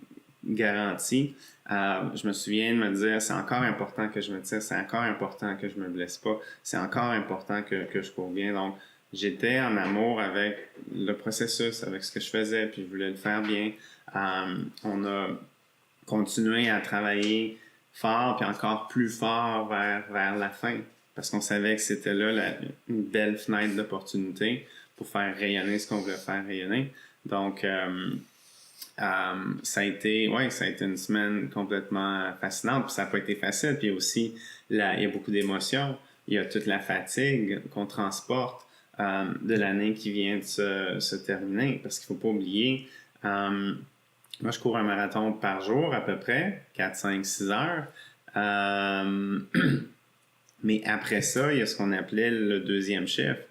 garantie. Je me souviens de me dire, c'est encore important que je me tire, c'est encore important que je me blesse pas, c'est encore important que je cours bien. Donc, j'étais en amour avec le processus, avec ce que je faisais, puis je voulais le faire bien. On a continué à travailler fort, puis encore plus fort vers la fin, parce qu'on savait que c'était là une belle fenêtre d'opportunité pour faire rayonner ce qu'on voulait faire rayonner. Donc, ça a été une semaine complètement fascinante, puis ça n'a pas été facile. Puis aussi, il y a beaucoup d'émotions. Il y a toute la fatigue qu'on transporte de l'année qui vient de se terminer, parce qu'il ne faut pas oublier, moi, je cours un marathon par jour à peu près, 4, 5, 6 heures. Mais après ça, il y a ce qu'on appelait le deuxième chiffre.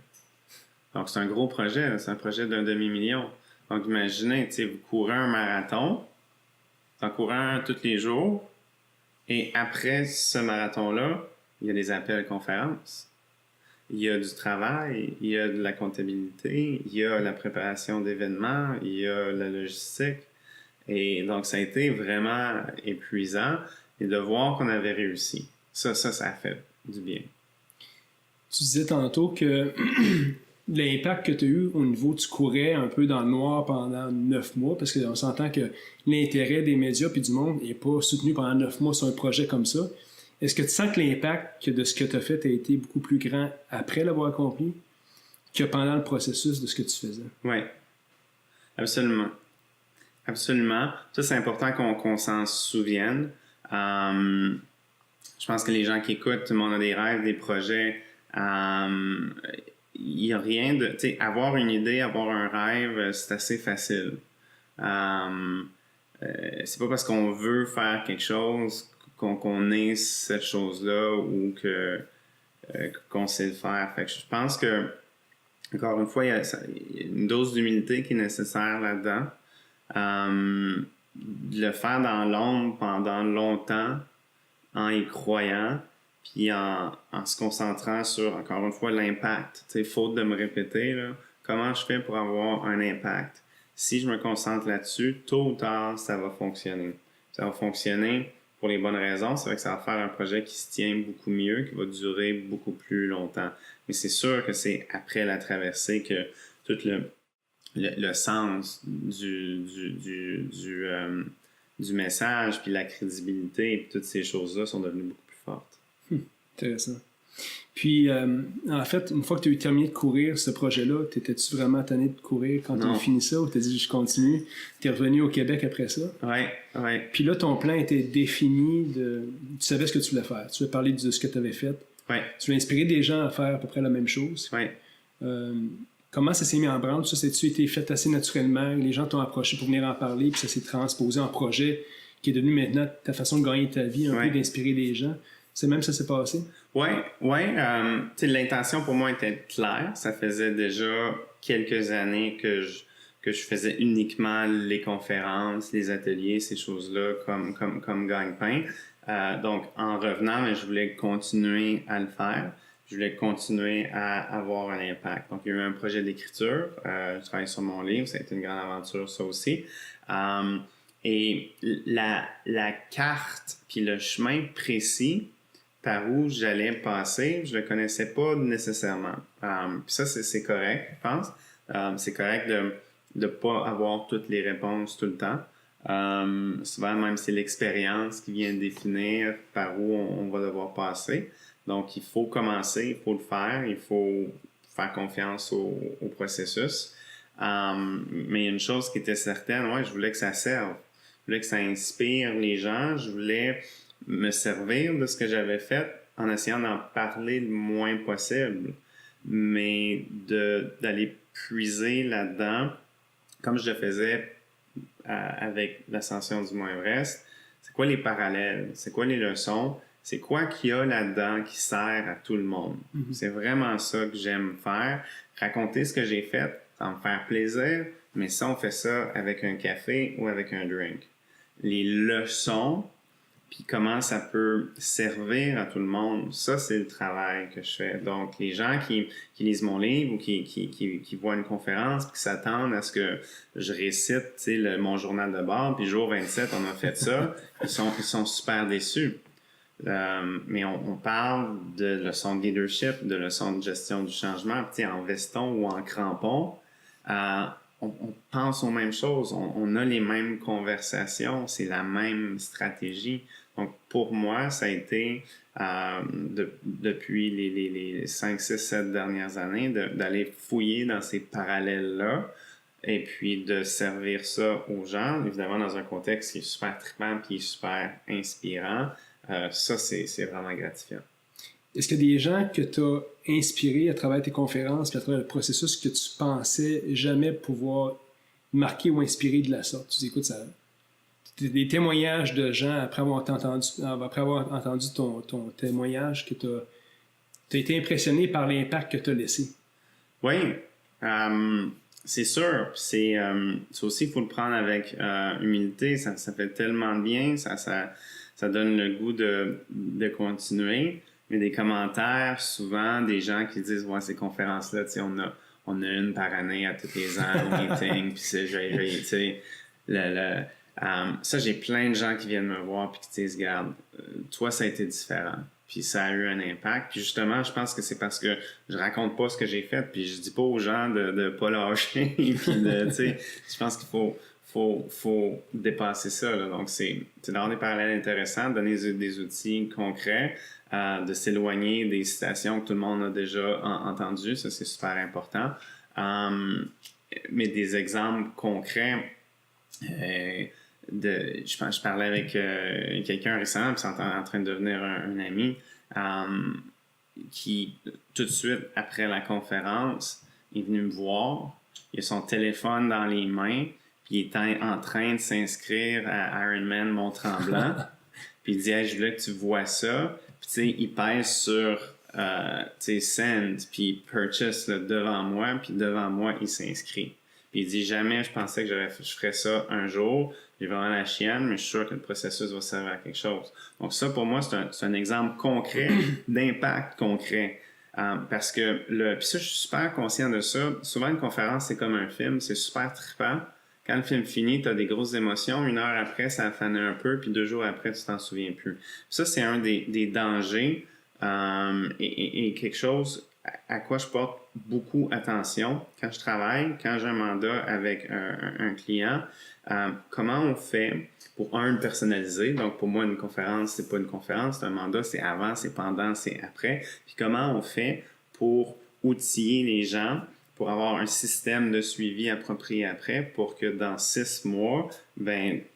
Donc, c'est un gros projet, c'est un projet d'1 demi-million. Donc, imaginez, vous courez un marathon, en courant un tous les jours, et après ce marathon-là, il y a des appels conférences. Il y a du travail, il y a de la comptabilité, il y a la préparation d'événements, il y a la logistique. Et donc, ça a été vraiment épuisant. Et de voir qu'on avait réussi, ça a fait du bien. Tu disais tantôt que l'impact que tu as eu au niveau, tu courais un peu dans le noir pendant 9 mois, parce qu'on s'entend que l'intérêt des médias et du monde n'est pas soutenu pendant 9 mois sur un projet comme ça. Est-ce que tu sens que l'impact de ce que tu as fait a été beaucoup plus grand après l'avoir accompli que pendant le processus de ce que tu faisais? Oui, absolument. Absolument. Ça, c'est important qu'on s'en souvienne. Je pense que les gens qui écoutent, tout le monde a des rêves, des projets. Il n'y a rien de... Tu sais, avoir une idée, avoir un rêve, c'est assez facile. C'est pas parce qu'on veut faire quelque chose qu'on est cette chose-là ou qu'on sait le faire. Fait que je pense que, encore une fois, il y a une dose d'humilité qui est nécessaire là-dedans. De le faire dans l'ombre pendant longtemps, en y croyant, puis en se concentrant sur, encore une fois, l'impact. Tu sais, faute de me répéter, là, comment je fais pour avoir un impact? Si je me concentre là-dessus, tôt ou tard, ça va fonctionner. Ça va fonctionner pour les bonnes raisons. C'est vrai que ça va faire un projet qui se tient beaucoup mieux, qui va durer beaucoup plus longtemps. Mais c'est sûr que c'est après la traversée que tout le sens du message, puis la crédibilité, puis toutes ces choses-là sont devenues beaucoup plus fortes. Intéressant. Puis, en fait, une fois que tu as eu terminé de courir ce projet-là, t'étais-tu vraiment tanné de courir quand tu as fini ça, ou t'as dit je continue? T'es revenu au Québec après ça? Oui. Puis là, ton plan était défini, tu savais ce que tu voulais faire. Tu veux parler de ce que tu avais fait. Oui. Tu veux inspirer des gens à faire à peu près la même chose. Oui. Comment ça s'est mis en branle? Ça, c'est-tu été fait assez naturellement? Les gens t'ont approché pour venir en parler, puis ça s'est transposé en projet qui est devenu maintenant ta façon de gagner ta vie, un peu d'inspirer les gens. C'est même ça s'est passé? Oui. L'intention pour moi était claire. Ça faisait déjà quelques années que je faisais uniquement les conférences, les ateliers, ces choses-là comme gagne-pain. Donc, en revenant, je voulais continuer à le faire. Je voulais continuer à avoir un impact. Donc, il y a eu un projet d'écriture. Je travaille sur mon livre. Ça a été une grande aventure, ça aussi. Et la carte puis le chemin précis par où j'allais passer, je le connaissais pas nécessairement. Puis ça, c'est correct, je pense. C'est correct de pas avoir toutes les réponses tout le temps. Souvent, même c'est l'expérience qui vient définir par où on va devoir passer. Donc, il faut commencer, il faut le faire, il faut faire confiance au processus. Mais une chose qui était certaine, je voulais que ça serve. Je voulais que ça inspire les gens. Je voulais me servir de ce que j'avais fait en essayant d'en parler le moins possible. Mais d'aller puiser là-dedans, comme je le faisais avec l'ascension du Mont-Everest, c'est quoi les parallèles? C'est quoi les leçons? C'est quoi qu'il y a là-dedans qui sert à tout le monde? Mm-hmm. C'est vraiment ça que j'aime faire. Raconter ce que j'ai fait, ça va me faire plaisir, mais ça, on fait ça avec un café ou avec un drink. Les leçons, puis comment ça peut servir à tout le monde. Ça, c'est le travail que je fais. Donc, les gens qui lisent mon livre ou qui voient une conférence puis qui s'attendent à ce que je récite mon journal de bord, puis jour 27, on a fait ça, ils sont super déçus. Mais on parle de leçons de leadership, de leçons de gestion du changement, en veston ou en crampon. On pense aux mêmes choses, on a les mêmes conversations, c'est la même stratégie. Donc, pour moi, ça a été, depuis les 5, 6, 7 dernières années, d'aller fouiller dans ces parallèles-là et puis de servir ça aux gens, évidemment dans un contexte qui est super trippant puis qui est super inspirant. Ça, c'est vraiment gratifiant. Est-ce qu'il y a des gens que tu as inspirés à travers tes conférences, puis à travers le processus que tu pensais jamais pouvoir marquer ou inspirer de la sorte? Tu dis, écoute, ça, des témoignages de gens après avoir entendu ton témoignage que tu as été impressionné par l'impact que tu as laissé. Oui, c'est sûr. C'est aussi, il faut le prendre avec humilité. Ça fait tellement de bien. Ça donne le goût de continuer. Mais des commentaires, souvent, des gens qui disent « Ouais, ces conférences-là, tu sais, on a une par année à tous les ans au meeting, puis c'est tu sais, ça, j'ai plein de gens qui viennent me voir puis qui disent « Regarde, toi, ça a été différent. » Puis ça a eu un impact. Puis justement, je pense que c'est parce que je raconte pas ce que j'ai fait, puis je dis pas aux gens de pas lâcher, puis tu sais, je pense qu'il faut dépasser ça, là. Donc, c'est d'avoir des parallèles intéressants, donner des outils concrets, de s'éloigner des citations que tout le monde a déjà entendues. Ça, c'est super important. Mais des exemples concrets, je parlais avec quelqu'un récemment, puis c'est en train de devenir un ami, qui, tout de suite après la conférence, est venu me voir. Il a son téléphone dans les mains, puis il est en train de s'inscrire à Ironman Mont-Tremblant. Puis il dit hey, « Je voulais que tu vois ça. » Puis tu sais, il pèse sur Send, puis Purchase là, devant moi, puis devant moi, il s'inscrit. Puis il dit « Jamais je pensais que je ferais ça un jour. J'ai vraiment la chienne, mais je suis sûr que le processus va servir à quelque chose. » Donc ça, pour moi, c'est un exemple concret d'impact concret. Parce que, puis ça, je suis super conscient de ça. Souvent, une conférence, c'est comme un film, c'est super trippant. Quand le film finit, tu as des grosses émotions. 1 heure après, ça a fané un peu, puis 2 jours après, tu t'en souviens plus. Ça, c'est un des dangers et quelque chose à quoi je porte beaucoup attention quand je travaille, quand j'ai un mandat avec un client. Comment on fait pour, le personnaliser. Donc, pour moi, une conférence, c'est pas une conférence, c'est un mandat, c'est avant, c'est pendant, c'est après. Puis comment on fait pour outiller les gens pour avoir un système de suivi approprié après pour que dans 6 mois,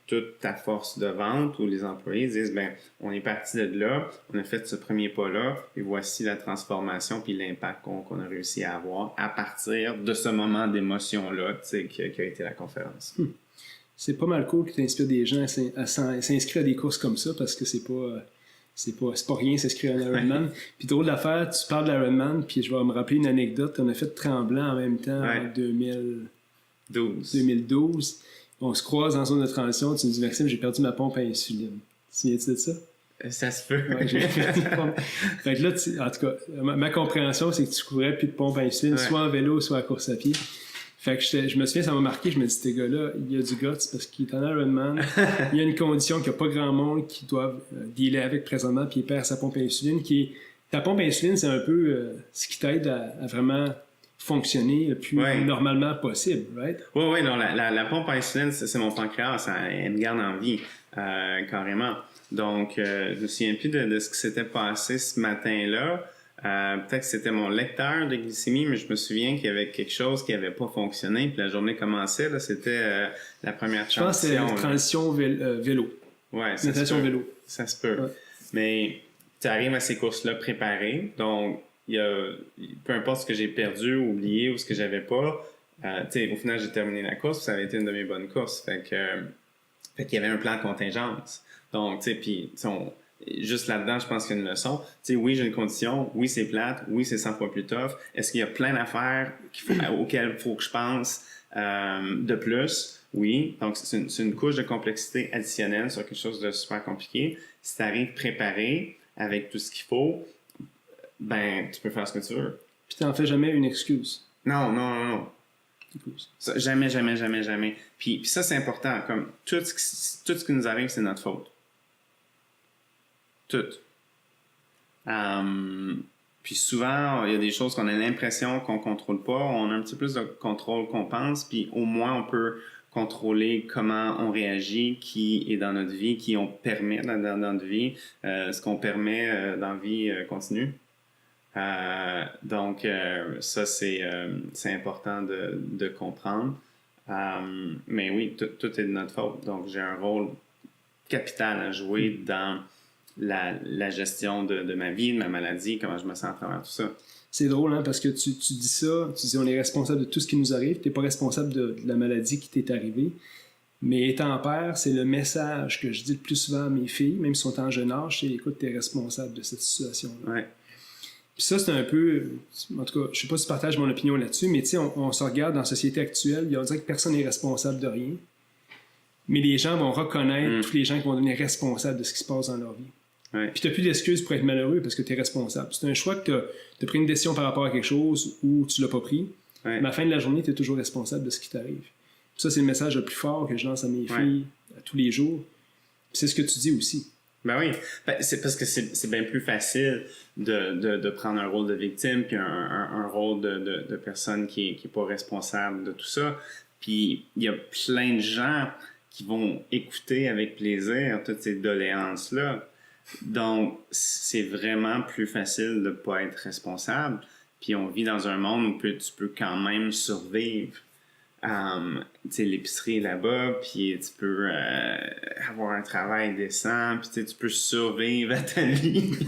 toute ta force de vente ou les employés disent, on est parti de là, on a fait ce premier pas-là et voici la transformation puis l'impact qu'on a réussi à avoir à partir de ce moment d'émotion-là, qui a été la conférence. C'est pas mal cool que tu inspires des gens à s'inscrire à des courses comme ça parce que c'est pas rien s'inscrire à un Ironman. Puis drôle d'affaire, tu parles d'Ironman, puis je vais me rappeler une anecdote. On a fait Tremblant en même temps en 2012. On se croise en zone de transition. Tu nous dis, Maxime, j'ai perdu ma pompe à insuline. Tu te souviens-tu de ça? Ça se peut. Ouais, j'ai perdu ma pompe. Fait que là, en tout cas, ma compréhension, c'est que tu courais plus de pompe à insuline, soit en vélo, soit à course à pied. Fait que je me souviens, ça m'a marqué, je me dis, ces gars-là, il y a du guts parce qu'il est en Ironman. Il y a une condition qu'il n'y a pas grand monde qui doit dealer avec présentement, puis il perd sa pompe à insuline. Ta pompe à insuline, c'est un peu ce qui t'aide à vraiment fonctionner le plus normalement possible, right? Oui, non, la pompe à insuline, c'est mon pancréas, elle me garde en vie, carrément. Donc, je me souviens plus de ce qui s'était passé ce matin-là. Peut-être que c'était mon lecteur de glycémie, mais je me souviens qu'il y avait quelque chose qui n'avait pas fonctionné. Puis la journée commençait, là, c'était la première transition. Je pense que c'est la transition vélo. Ouais, natation vélo. Ça se peut. Ouais. Mais tu arrives à ces courses-là préparées. Donc, peu importe ce que j'ai perdu, oublié ou ce que j'avais pas, au final, j'ai terminé la course. Ça avait été une de mes bonnes courses. Fait qu'il y avait un plan de contingence. Donc, puis juste là-dedans, je pense qu'il y a une leçon. Oui, j'ai une condition. Oui, c'est plate. Oui, c'est 100 fois plus tough. Est-ce qu'il y a plein d'affaires auxquelles il faut que je pense de plus Oui, donc c'est une couche de complexité additionnelle sur quelque chose de super compliqué. Si tu arrives préparé avec tout ce qu'il faut, ben tu peux faire ce que tu veux. Puis tu n'en fais jamais une excuse. Non. Ça, jamais. Puis ça, c'est important. Comme tout ce qui nous arrive, c'est notre faute. Tout. Puis souvent, il y a des choses qu'on a l'impression qu'on ne contrôle pas. On a un petit peu plus de contrôle qu'on pense. Puis au moins, on peut contrôler comment on réagit, qui est dans notre vie, qui on permet dans notre vie, ce qu'on permet dans la vie continue. Donc, ça, c'est important de comprendre. Mais oui, tout est de notre faute. Donc, j'ai un rôle capital à jouer dans la gestion de ma vie, de ma maladie, comment je me sens à travers tout ça. C'est drôle, hein, parce que tu dis ça, tu dis on est responsable de tout ce qui nous arrive, tu n'es pas responsable de la maladie qui t'est arrivée. Mais étant père, c'est le message que je dis le plus souvent à mes filles, même si elles sont en jeune âge, c'est écoute, tu es responsable de cette situation-là. Ouais. Puis ça, c'est un peu, en tout cas, je sais pas si tu partages mon opinion là-dessus, mais tu sais, on se regarde dans la société actuelle, on dirait que personne n'est responsable de rien. Mais les gens vont reconnaître tous les gens qui vont devenir responsables de ce qui se passe dans leur vie. Ouais. Puis tu n'as plus d'excuses pour être malheureux parce que tu es responsable. C'est un choix que tu as pris une décision par rapport à quelque chose ou tu l'as pas pris. Ouais. Mais à la fin de la journée, tu es toujours responsable de ce qui t'arrive. Puis ça, c'est le message le plus fort que je lance à mes filles tous les jours. Puis c'est ce que tu dis aussi. Ben oui, c'est parce que c'est bien plus facile de prendre un rôle de victime puis un rôle de personne qui est pas responsable de tout ça. Puis il y a plein de gens qui vont écouter avec plaisir toutes ces doléances-là. Donc, c'est vraiment plus facile de ne pas être responsable. Puis on vit dans un monde où tu peux quand même survivre. Tu sais, l'épicerie est là-bas, puis tu peux avoir un travail décent, puis tu peux survivre à ta vie,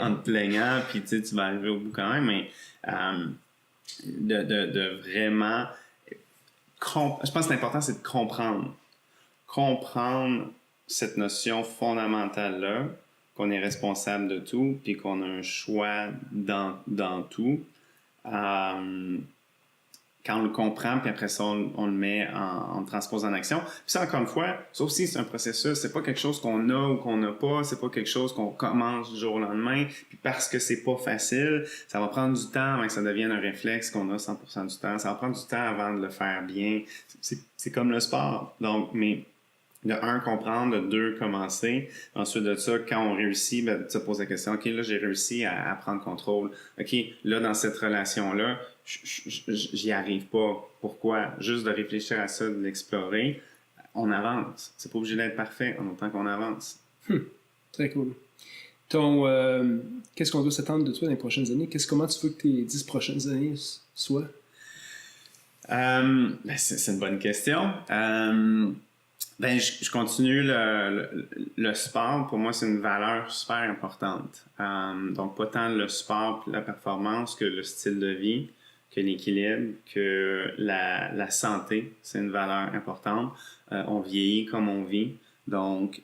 en te plaignant, puis tu vas arriver au bout quand même, mais de vraiment... Je pense que l'important, c'est de comprendre. Comprendre cette notion fondamentale-là, qu'on est responsable de tout, puis qu'on a un choix dans tout. Quand on le comprend, puis après ça, on le met on le transpose en action. Puis ça, encore une fois, ça aussi, c'est un processus. C'est pas quelque chose qu'on a ou qu'on n'a pas. C'est pas quelque chose qu'on commence du jour au lendemain. Puis parce que c'est pas facile, ça va prendre du temps avant que ça devienne un réflexe qu'on a 100% du temps. Ça va prendre du temps avant de le faire bien. C'est comme le sport. Donc, mais de un, comprendre, de deux, commencer. Ensuite de ça, quand on réussit, ben, de se poser la question, OK, là, j'ai réussi à prendre contrôle. OK, là, dans cette relation-là, j'y arrive pas. Pourquoi? Juste de réfléchir à ça, de l'explorer. On avance. C'est pas obligé d'être parfait en autant qu'on avance. Très cool. Qu'est-ce qu'on doit s'attendre de toi dans les prochaines années? Comment tu veux que tes 10 prochaines années soient? C'est une bonne question. Je continue le sport. Pour moi, c'est une valeur super importante. Donc, pas tant le sport et la performance que le style de vie, que l'équilibre, que la santé. C'est une valeur importante. On vieillit comme on vit. Donc,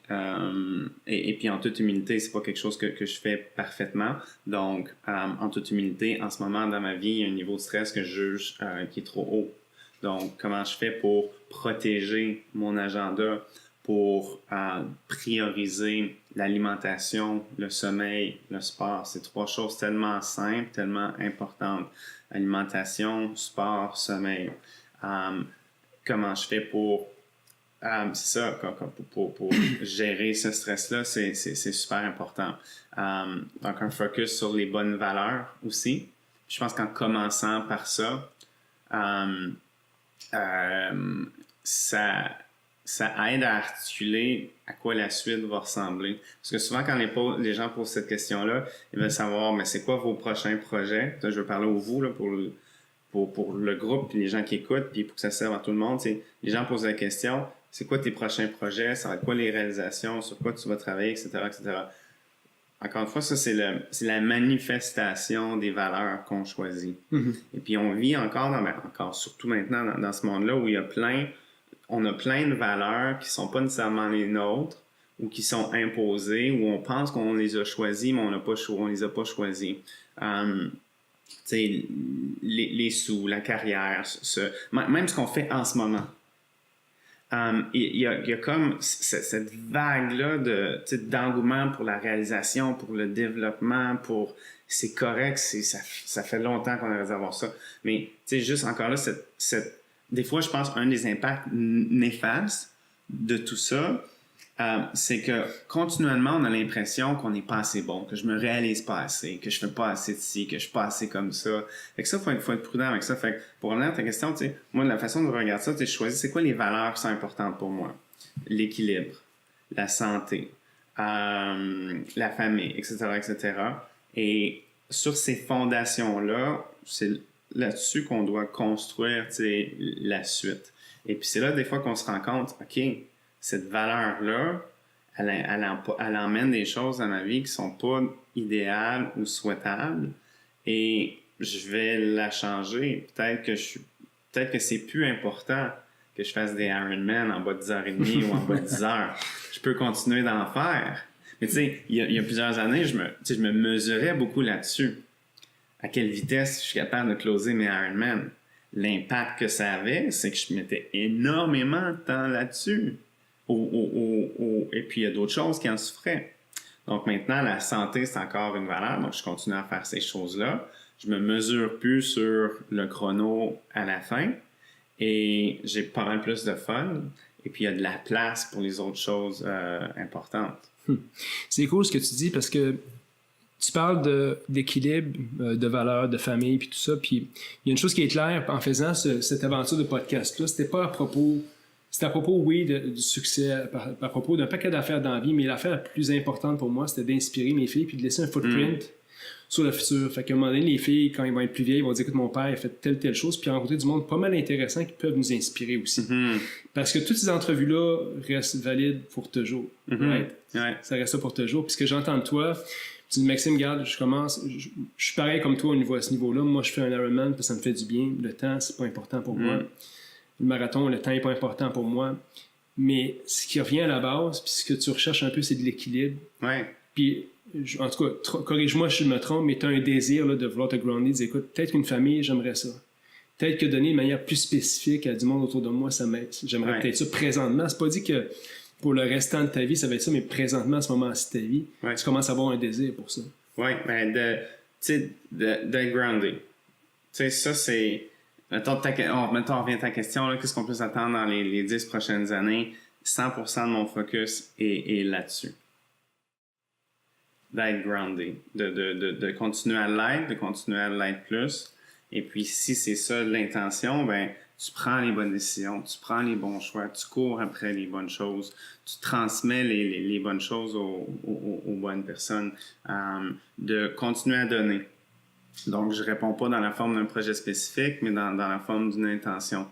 et puis en toute humilité, c'est pas quelque chose que je fais parfaitement. Donc, en toute humilité, en ce moment dans ma vie, il y a un niveau de stress que je juge qui est trop haut. Donc, comment je fais pour protéger mon agenda, pour prioriser l'alimentation, le sommeil, le sport. C'est trois choses tellement simples, tellement importantes. Alimentation, sport, sommeil. Comment je fais pour... c'est ça, pour gérer ce stress-là, c'est super important. Donc, un focus sur les bonnes valeurs aussi. Je pense qu'en commençant par ça, ça aide à articuler à quoi la suite va ressembler. Parce que souvent, quand les gens posent cette question-là, ils veulent savoir, mais c'est quoi vos prochains projets? Je veux parler au vous, là, pour le groupe, puis les gens qui écoutent, puis pour que ça serve à tout le monde. Les gens posent la question, c'est quoi tes prochains projets? Ça va être quoi les réalisations? Sur quoi tu vas travailler, etc., etc. Encore une fois, ça, c'est la manifestation des valeurs qu'on choisit. Mm-hmm. Et puis, on vit encore surtout maintenant, dans ce monde-là, où on a plein de valeurs qui sont pas nécessairement les nôtres, ou qui sont imposées, où on pense qu'on les a choisies, mais on les a pas choisies. Les sous, la carrière, même ce qu'on fait en ce moment. il y a comme cette vague-là d'engouement pour la réalisation, pour le développement, c'est correct, ça fait longtemps qu'on aurait dû avoir ça. Mais juste encore là, des fois, je pense un des impacts néfastes de tout ça, c'est que continuellement, on a l'impression qu'on n'est pas assez bon, que je me réalise pas assez, que je fais pas assez de ci, que je suis pas assez comme ça. Fait que ça, faut être prudent avec ça. Fait que pour revenir à ta question, moi, la façon de regarder ça, je choisis c'est quoi les valeurs qui sont importantes pour moi. L'équilibre, la santé, la famille, etc., etc. Et sur ces fondations-là, c'est là-dessus qu'on doit construire la suite. Et puis c'est là, des fois, qu'on se rend compte, OK, cette valeur-là, elle emmène des choses dans ma vie qui sont pas idéales ou souhaitables et je vais la changer. Peut-être que c'est plus important que je fasse des Ironman en bas de 10h30 ou en bas de 10h. Je peux continuer d'en faire. Mais tu sais, il y a plusieurs années, je me mesurais beaucoup là-dessus. À quelle vitesse je suis capable de closer mes Ironman. L'impact que ça avait, c'est que je mettais énormément de temps là-dessus. Et puis, il y a d'autres choses qui en souffraient. Donc, maintenant, la santé, c'est encore une valeur. Donc, je continue à faire ces choses-là. Je me mesure plus sur le chrono à la fin. Et j'ai pas mal plus de fun. Et puis, il y a de la place pour les autres choses importantes. C'est cool ce que tu dis parce que tu parles d'équilibre, de valeurs, de famille, puis tout ça. Puis, il y a une chose qui est claire en faisant cette aventure de podcast-là. C'était à propos, oui, du succès, à propos d'un paquet d'affaires dans la vie, mais l'affaire la plus importante pour moi, c'était d'inspirer mes filles puis de laisser un footprint sur le futur. Fait qu'à un moment donné, les filles, quand ils vont être plus vieilles, ils vont dire, écoute, mon père a fait telle chose, puis rencontrer du monde pas mal intéressant qui peuvent nous inspirer aussi. Parce que toutes ces entrevues-là restent valides pour toujours. Right? Ouais. Ça reste ça pour toujours. Puis ce que j'entends de toi, tu dis, Maxime, regarde, je suis pareil comme toi à ce niveau-là. Moi, je fais un Ironman, puis ça me fait du bien. Le temps, c'est pas important pour moi. Le marathon, le temps est pas important pour moi. Mais ce qui revient à la base, puis ce que tu recherches un peu, c'est de l'équilibre. Ouais. Puis, en tout cas, corrige-moi si je me trompe, mais tu as un désir là, de vouloir te grounder, de dire, écoute, peut-être qu'une famille, j'aimerais ça. Peut-être que donner de manière plus spécifique à du monde autour de moi, ça m'aide. J'aimerais peut-être ça présentement. C'est pas dit que pour le restant de ta vie, ça va être ça, mais présentement, à ce moment-ci de ta vie, tu commences à avoir un désir pour ça. Oui, ben de grounder. Tu sais, ça, c'est... Mettons, on revient à ta question, là, qu'est-ce qu'on peut s'attendre dans les 10 prochaines années? 100% de mon focus est là-dessus. D'être groundé, de continuer à l'être, de continuer à l'être plus. Et puis, si c'est ça l'intention, ben tu prends les bonnes décisions, tu prends les bons choix, tu cours après les bonnes choses, tu transmets les bonnes choses aux bonnes personnes, de continuer à donner. Donc, je réponds pas dans la forme d'un projet spécifique, mais dans la forme d'une intention.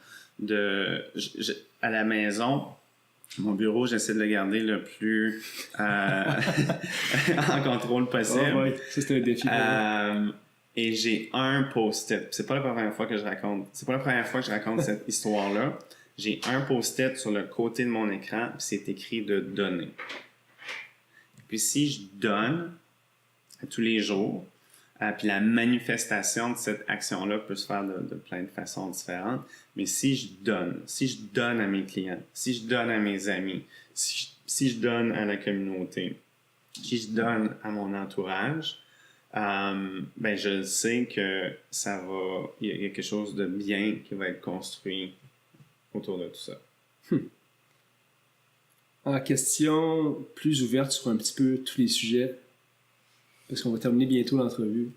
À la maison, mon bureau, j'essaie de le garder le plus en contrôle possible. Oh, ouais. Ça, c'est un défi. Et j'ai un post-it. C'est pas la première fois que je raconte cette histoire-là. J'ai un post-it sur le côté de mon écran, puis c'est écrit de donner. Puis si je donne à tous les jours, puis la manifestation de cette action-là peut se faire de plein de façons différentes. Mais si je donne à mes clients, si je donne à mes amis, si je donne à la communauté, si je donne à mon entourage, ben je sais que il y a quelque chose de bien qui va être construit autour de tout ça. En question plus ouverte sur un petit peu tous les sujets, parce qu'on va terminer bientôt l'entrevue.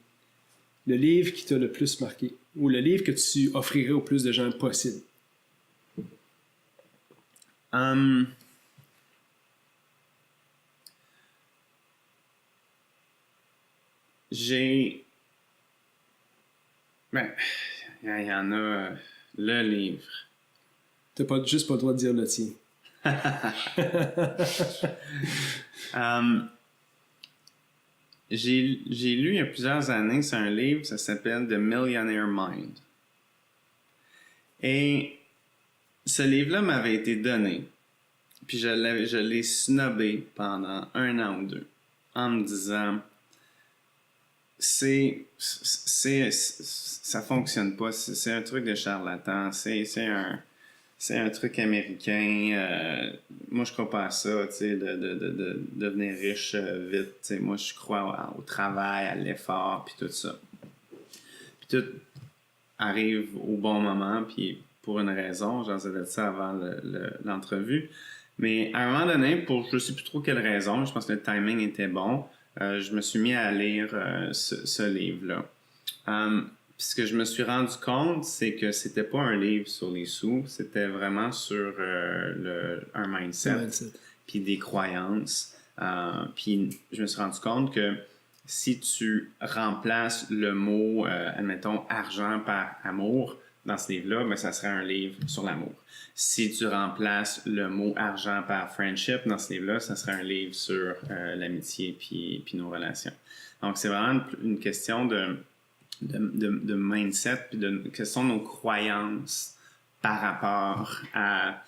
Le livre qui t'a le plus marqué, ou le livre que tu offrirais au plus de gens possible? Ben, il y en a le livre. T'as juste pas le droit de dire le tien. J'ai lu il y a plusieurs années, c'est un livre, ça s'appelle The Millionaire Mind. Et ce livre-là m'avait été donné, puis je l'ai snobé pendant 1 an ou 2, en me disant, ça fonctionne pas, c'est un truc de charlatan, c'est c'est un truc américain. Moi, je crois pas à ça, tu sais, de devenir riche vite. Tu sais, moi, je crois au travail, à l'effort, puis tout ça. Puis tout arrive au bon moment, puis pour une raison. J'en ai dit ça avant l'entrevue. Mais à un moment donné, pour je sais plus trop quelle raison, je pense que le timing était bon, je me suis mis à lire ce livre-là. Puis ce que je me suis rendu compte, c'est que c'était pas un livre sur les sous, c'était vraiment sur un mindset, puis des croyances. Puis je me suis rendu compte que si tu remplaces le mot, admettons, argent par amour dans ce livre-là, ben, ça serait un livre sur l'amour. Si tu remplaces le mot argent par friendship dans ce livre-là, ça serait un livre sur l'amitié puis nos relations. Donc, c'est vraiment une question de mindset, puis quelles sont nos croyances par rapport à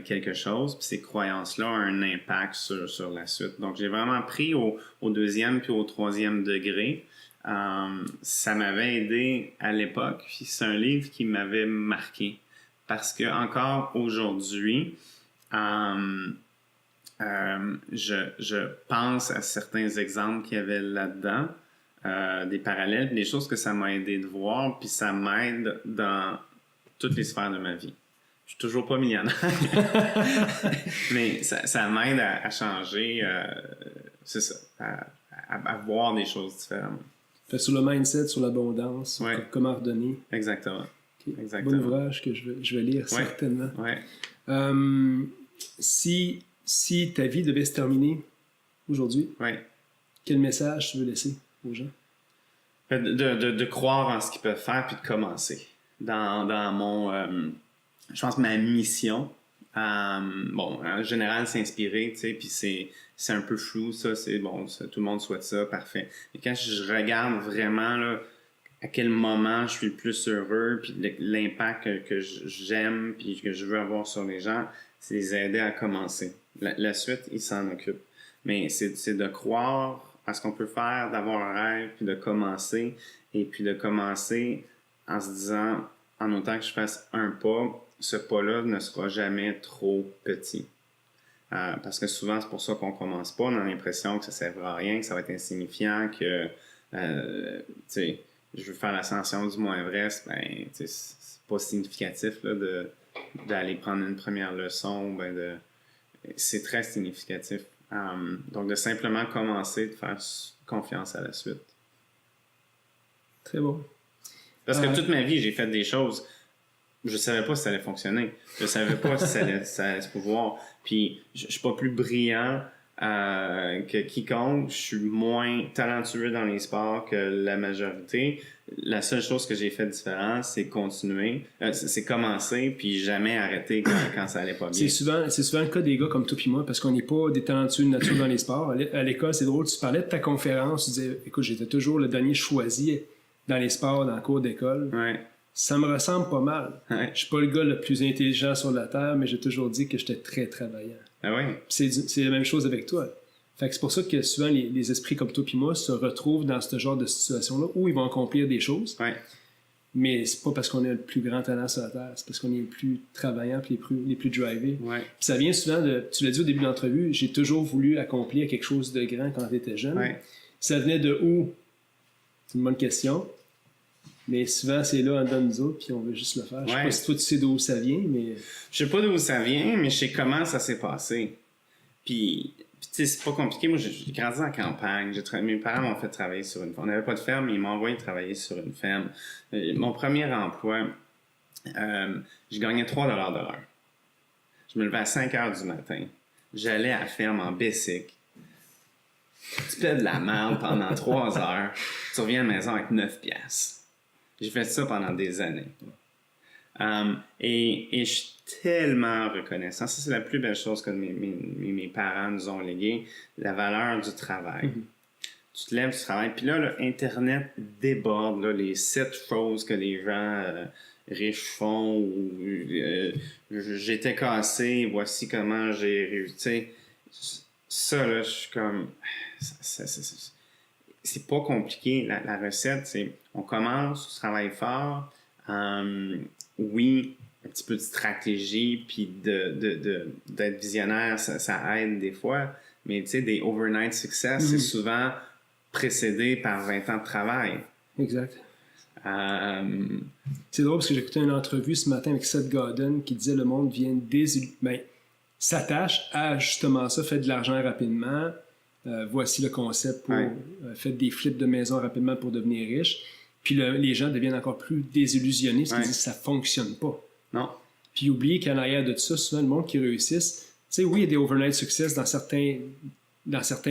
quelque chose, puis ces croyances-là ont un impact sur la suite. Donc, j'ai vraiment pris au deuxième puis au troisième degré. Ça m'avait aidé à l'époque, puis c'est un livre qui m'avait marqué. Parce que encore aujourd'hui, je pense à certains exemples qu'il y avait là-dedans, des parallèles, des choses que ça m'a aidé de voir, puis ça m'aide dans toutes les sphères de ma vie. Je suis toujours pas millionnaire, mais ça m'aide à changer, c'est ça, à voir des choses différemment. Fait sur le mindset, sur l'abondance, sur comment redonner. Exactement. Okay. Exactement. Bon ouvrage que je vais lire certainement. Si ta vie devait se terminer aujourd'hui, quel message tu veux laisser aux gens? De croire en ce qu'ils peuvent faire puis de commencer. Dans mon... je pense que ma mission, en général, c'est inspiré, tu sais, puis c'est un peu flou, ça, c'est bon, tout le monde souhaite ça, parfait. Mais quand je regarde vraiment, là, à quel moment je suis le plus heureux, puis l'impact que j'aime, puis que je veux avoir sur les gens, c'est les aider à commencer. La suite, ils s'en occupent. Mais c'est de croire à ce qu'on peut faire, d'avoir un rêve, puis de commencer, et puis de commencer en se disant, en autant que je fasse un pas, ce pas-là ne sera jamais trop petit. Parce que souvent, c'est pour ça qu'on commence pas. On a l'impression que ça ne servira à rien, que ça va être insignifiant, que, tu sais, je veux faire l'ascension du Mont-Everest, ben, c'est pas significatif là, d'aller prendre une première leçon. Ben, c'est très significatif. Donc, de simplement commencer, de faire confiance à la suite. Très bon. Parce que toute ma vie, j'ai fait des choses. Je savais pas si ça allait fonctionner. Je savais pas si ça allait se pouvoir. Puis, je suis pas plus brillant que quiconque. Je suis moins talentueux dans les sports que la majorité. La seule chose que j'ai fait différent, c'est continuer. C'est commencer, puis jamais arrêter quand ça allait pas bien. C'est souvent le cas des gars comme toi et moi, parce qu'on n'est pas des talentueux de nature dans les sports. À l'école, c'est drôle, tu parlais de ta conférence, tu disais, écoute, j'étais toujours le dernier choisi dans les sports, dans le cours d'école. Ça me ressemble pas mal. Je suis pas le gars le plus intelligent sur la Terre, mais j'ai toujours dit que j'étais très travaillant. C'est la même chose avec toi. Fait que c'est pour ça que souvent les esprits comme toi et moi se retrouvent dans ce genre de situation-là où ils vont accomplir des choses. Mais c'est pas parce qu'on a le plus grand talent sur la Terre, c'est parce qu'on est le plus travaillant et les plus drivés. Puis ça vient souvent tu l'as dit au début de l'entrevue, j'ai toujours voulu accomplir quelque chose de grand quand j'étais jeune. Ça venait de où? C'est une bonne question. Mais souvent, c'est là en dedans de nous autres, puis on veut juste le faire. Je sais pas si toi, tu sais d'où ça vient, mais... Je sais pas d'où ça vient, mais je sais comment ça s'est passé. Puis tu sais, c'est pas compliqué. Moi, j'ai grandi en campagne. Mes parents m'ont fait travailler sur une ferme. On n'avait pas de ferme, mais ils m'ont envoyé travailler sur une ferme. Mon premier emploi, je gagnais 3 $ de l'heure. Je me levais à 5 heures du matin. J'allais à la ferme en bicycle. Tu paies de la merde pendant 3 heures. Tu reviens à la maison avec 9 piastres. J'ai fait ça pendant des années. Et je suis tellement reconnaissant. Ça, c'est la plus belle chose que mes parents nous ont légué, la valeur du travail. Tu te lèves, tu travailles. Puis là, Internet déborde là, les 7 choses que les gens riches font. Ou, j'étais cassé, voici comment j'ai réussi. Ça, là, je suis comme... C'est pas compliqué. La recette, c'est on commence, on travaille fort. Oui, un petit peu de stratégie, puis d'être visionnaire, ça aide des fois. Mais tu sais, des overnight success, c'est souvent précédé par 20 ans de travail. Exact. C'est drôle parce que j'écoutais une entrevue ce matin avec Seth Godin qui disait le monde vient s'attache à justement ça, fait de l'argent rapidement. Voici le concept pour faire des flips de maison rapidement pour devenir riche. Puis les gens deviennent encore plus désillusionnés parce qu'ils disent ça fonctionne pas. Non. Puis oublier qu'en arrière de tout ça, souvent le monde qui réussissent, tu sais, oui, il y a des overnight success dans certains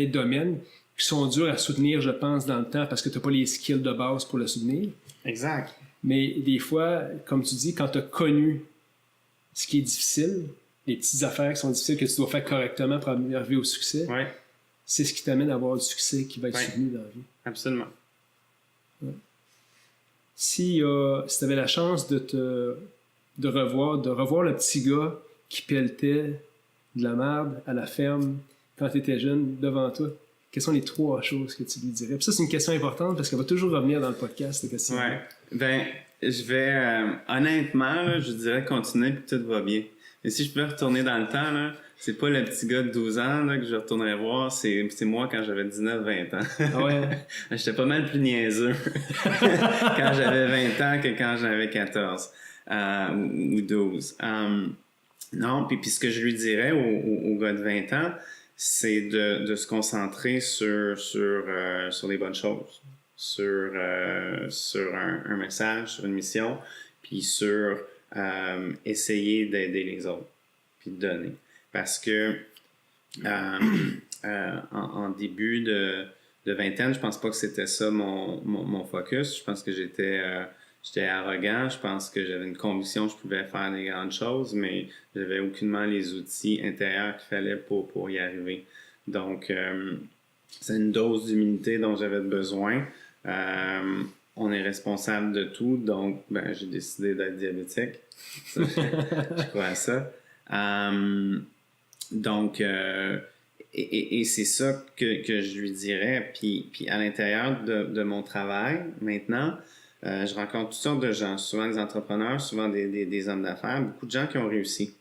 domaines qui sont durs à soutenir, je pense, dans le temps parce que tu n'as pas les skills de base pour le soutenir. Exact. Mais des fois, comme tu dis, quand tu as connu ce qui est difficile, les petites affaires qui sont difficiles que tu dois faire correctement pour arriver au succès, c'est ce qui t'amène à avoir le succès qui va être soutenu dans la vie. Absolument. Ouais. Si tu avais la chance de revoir le petit gars qui pelletait de la merde à la ferme quand tu étais jeune devant toi, quelles sont les 3 choses que tu lui dirais? Puis ça, c'est une question importante parce qu'elle va toujours revenir dans le podcast, cette question. Ouais. Ben, je vais... honnêtement, là, je dirais continuer puis tout va bien. Mais si je peux retourner dans le temps, là, c'est pas le petit gars de 12 ans là, que je retournerais voir, c'est moi quand j'avais 19-20 ans. Ah ouais? J'étais pas mal plus niaiseux quand j'avais 20 ans que quand j'avais 14 ou 12. Non, puis ce que je lui dirais au gars de 20 ans, c'est de se concentrer sur les bonnes choses, sur un message, sur une mission, puis sur essayer d'aider les autres, puis de donner. Parce que en début de vingtaine, je pense pas que c'était ça mon focus. Je pense que j'étais arrogant. Je pense que j'avais une conviction que je pouvais faire des grandes choses, mais j'avais aucunement les outils intérieurs qu'il fallait pour y arriver. Donc, c'est une dose d'humilité dont j'avais besoin. On est responsable de tout, donc j'ai décidé d'être diabétique. Ça, je crois à ça. Donc, et c'est ça que je lui dirais. Puis à l'intérieur de mon travail, maintenant, je rencontre toutes sortes de gens, souvent des entrepreneurs, souvent des hommes d'affaires, beaucoup de gens qui ont réussi.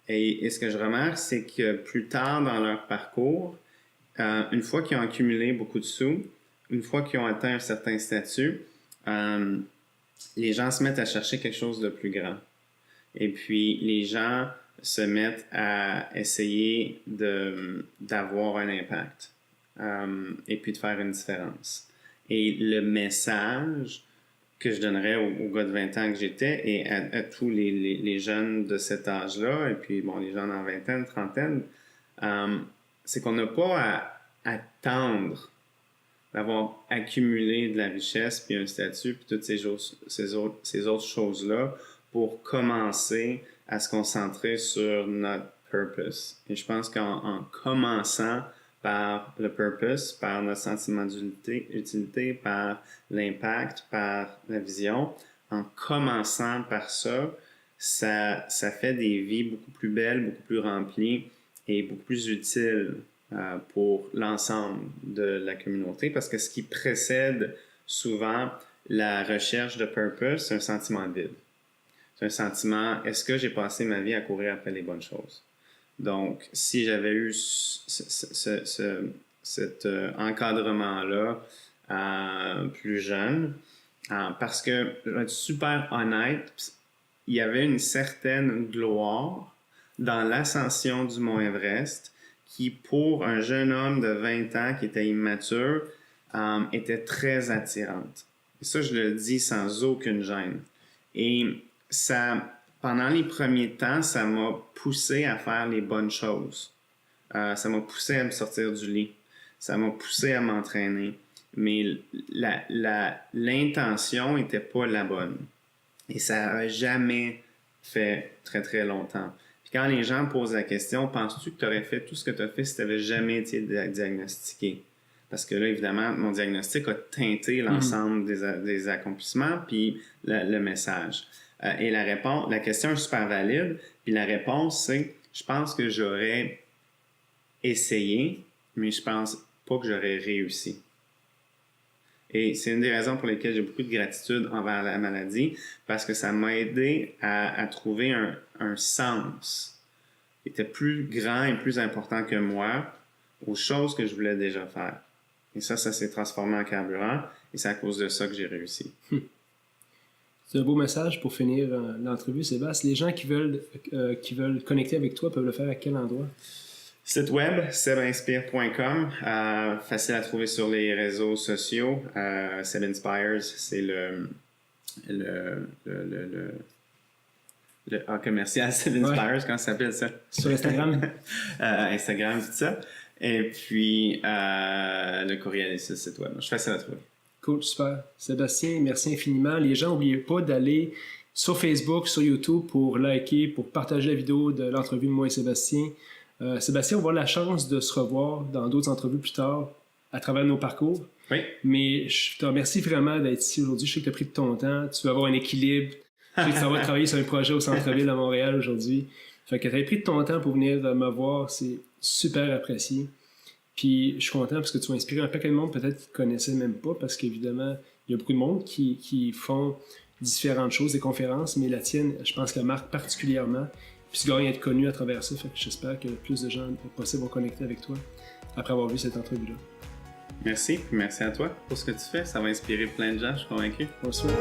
Et ce que je remarque, c'est que plus tard dans leur parcours, une fois qu'ils ont accumulé beaucoup de sous, une fois qu'ils ont atteint un certain statut, les gens se mettent à chercher quelque chose de plus grand. Et puis, les gens se mettent à essayer d'avoir un impact et puis de faire une différence. Et le message que je donnerais aux gars de 20 ans que j'étais et à tous les jeunes de cet âge-là, et puis bon, les gens en vingtaine, trentaine, c'est qu'on n'a pas à attendre d'avoir accumulé de la richesse, puis un statut, puis toutes ces autres choses-là pour commencer à se concentrer sur notre purpose. Et je pense qu'en commençant par le purpose, par notre sentiment d'utilité, par l'impact, par la vision, en commençant par ça, ça fait des vies beaucoup plus belles, beaucoup plus remplies et beaucoup plus utiles pour l'ensemble de la communauté, parce que ce qui précède souvent la recherche de purpose, c'est un sentiment de vide. C'est un sentiment, est-ce que j'ai passé ma vie à courir après les bonnes choses? Donc, si j'avais eu cet encadrement-là plus jeune, parce que, je vais être super honnête, il y avait une certaine gloire dans l'ascension du Mont Everest qui, pour un jeune homme de 20 ans qui était immature, était très attirante. Et ça, je le dis sans aucune gêne. Et ça, pendant les premiers temps, ça m'a poussé à faire les bonnes choses. Ça m'a poussé à me sortir du lit. Ça m'a poussé à m'entraîner. Mais l'intention n'était pas la bonne. Et ça n'a jamais fait très, très longtemps. Puis quand les gens posent la question, penses-tu que tu aurais fait tout ce que tu as fait si tu n'avais jamais été diagnostiqué? Parce que là, évidemment, mon diagnostic a teinté l'ensemble des accomplissements puis le message. Et la question est super valide. Puis la réponse, c'est, je pense que j'aurais essayé, mais je pense pas que j'aurais réussi. Et c'est une des raisons pour lesquelles j'ai beaucoup de gratitude envers la maladie, parce que ça m'a aidé à trouver un sens qui était plus grand et plus important que moi aux choses que je voulais déjà faire. Et ça s'est transformé en carburant, et c'est à cause de ça que j'ai réussi. C'est un beau message pour finir l'entrevue, Sébastien. Les gens qui veulent connecter avec toi peuvent le faire à quel endroit? Site web, sebinspire.com, facile à trouver sur les réseaux sociaux. Seb Inspires, c'est le commercial Seb Inspires, comment ça s'appelle ça? Sur Instagram? Instagram, tout ça. Et puis, le courriel est sur le site web. Je suis facile à trouver. Cool, super. Sébastien, merci infiniment. Les gens, n'oubliez pas d'aller sur Facebook, sur YouTube pour liker, pour partager la vidéo de l'entrevue de moi et Sébastien. Sébastien, on va avoir la chance de se revoir dans d'autres entrevues plus tard à travers nos parcours. Oui. Mais je te remercie vraiment d'être ici aujourd'hui. Je sais que tu as pris de ton temps. Tu vas avoir un équilibre. Je sais que tu vas travailler sur un projet au centre-ville à Montréal aujourd'hui. Fait que tu as pris de ton temps pour venir me voir. C'est super apprécié. Puis je suis content parce que tu m'as inspiré un paquet de monde peut-être qui ne connaissaient même pas parce qu'évidemment, il y a beaucoup de monde qui font différentes choses, des conférences, mais la tienne, je pense qu'elle marque particulièrement. Puis tu gagnes à être connu à travers ça. Fait que j'espère que plus de gens possible vont connecter avec toi après avoir vu cette entrevue-là. Merci. Merci à toi pour ce que tu fais. Ça va inspirer plein de gens, je suis convaincu. Bonsoir.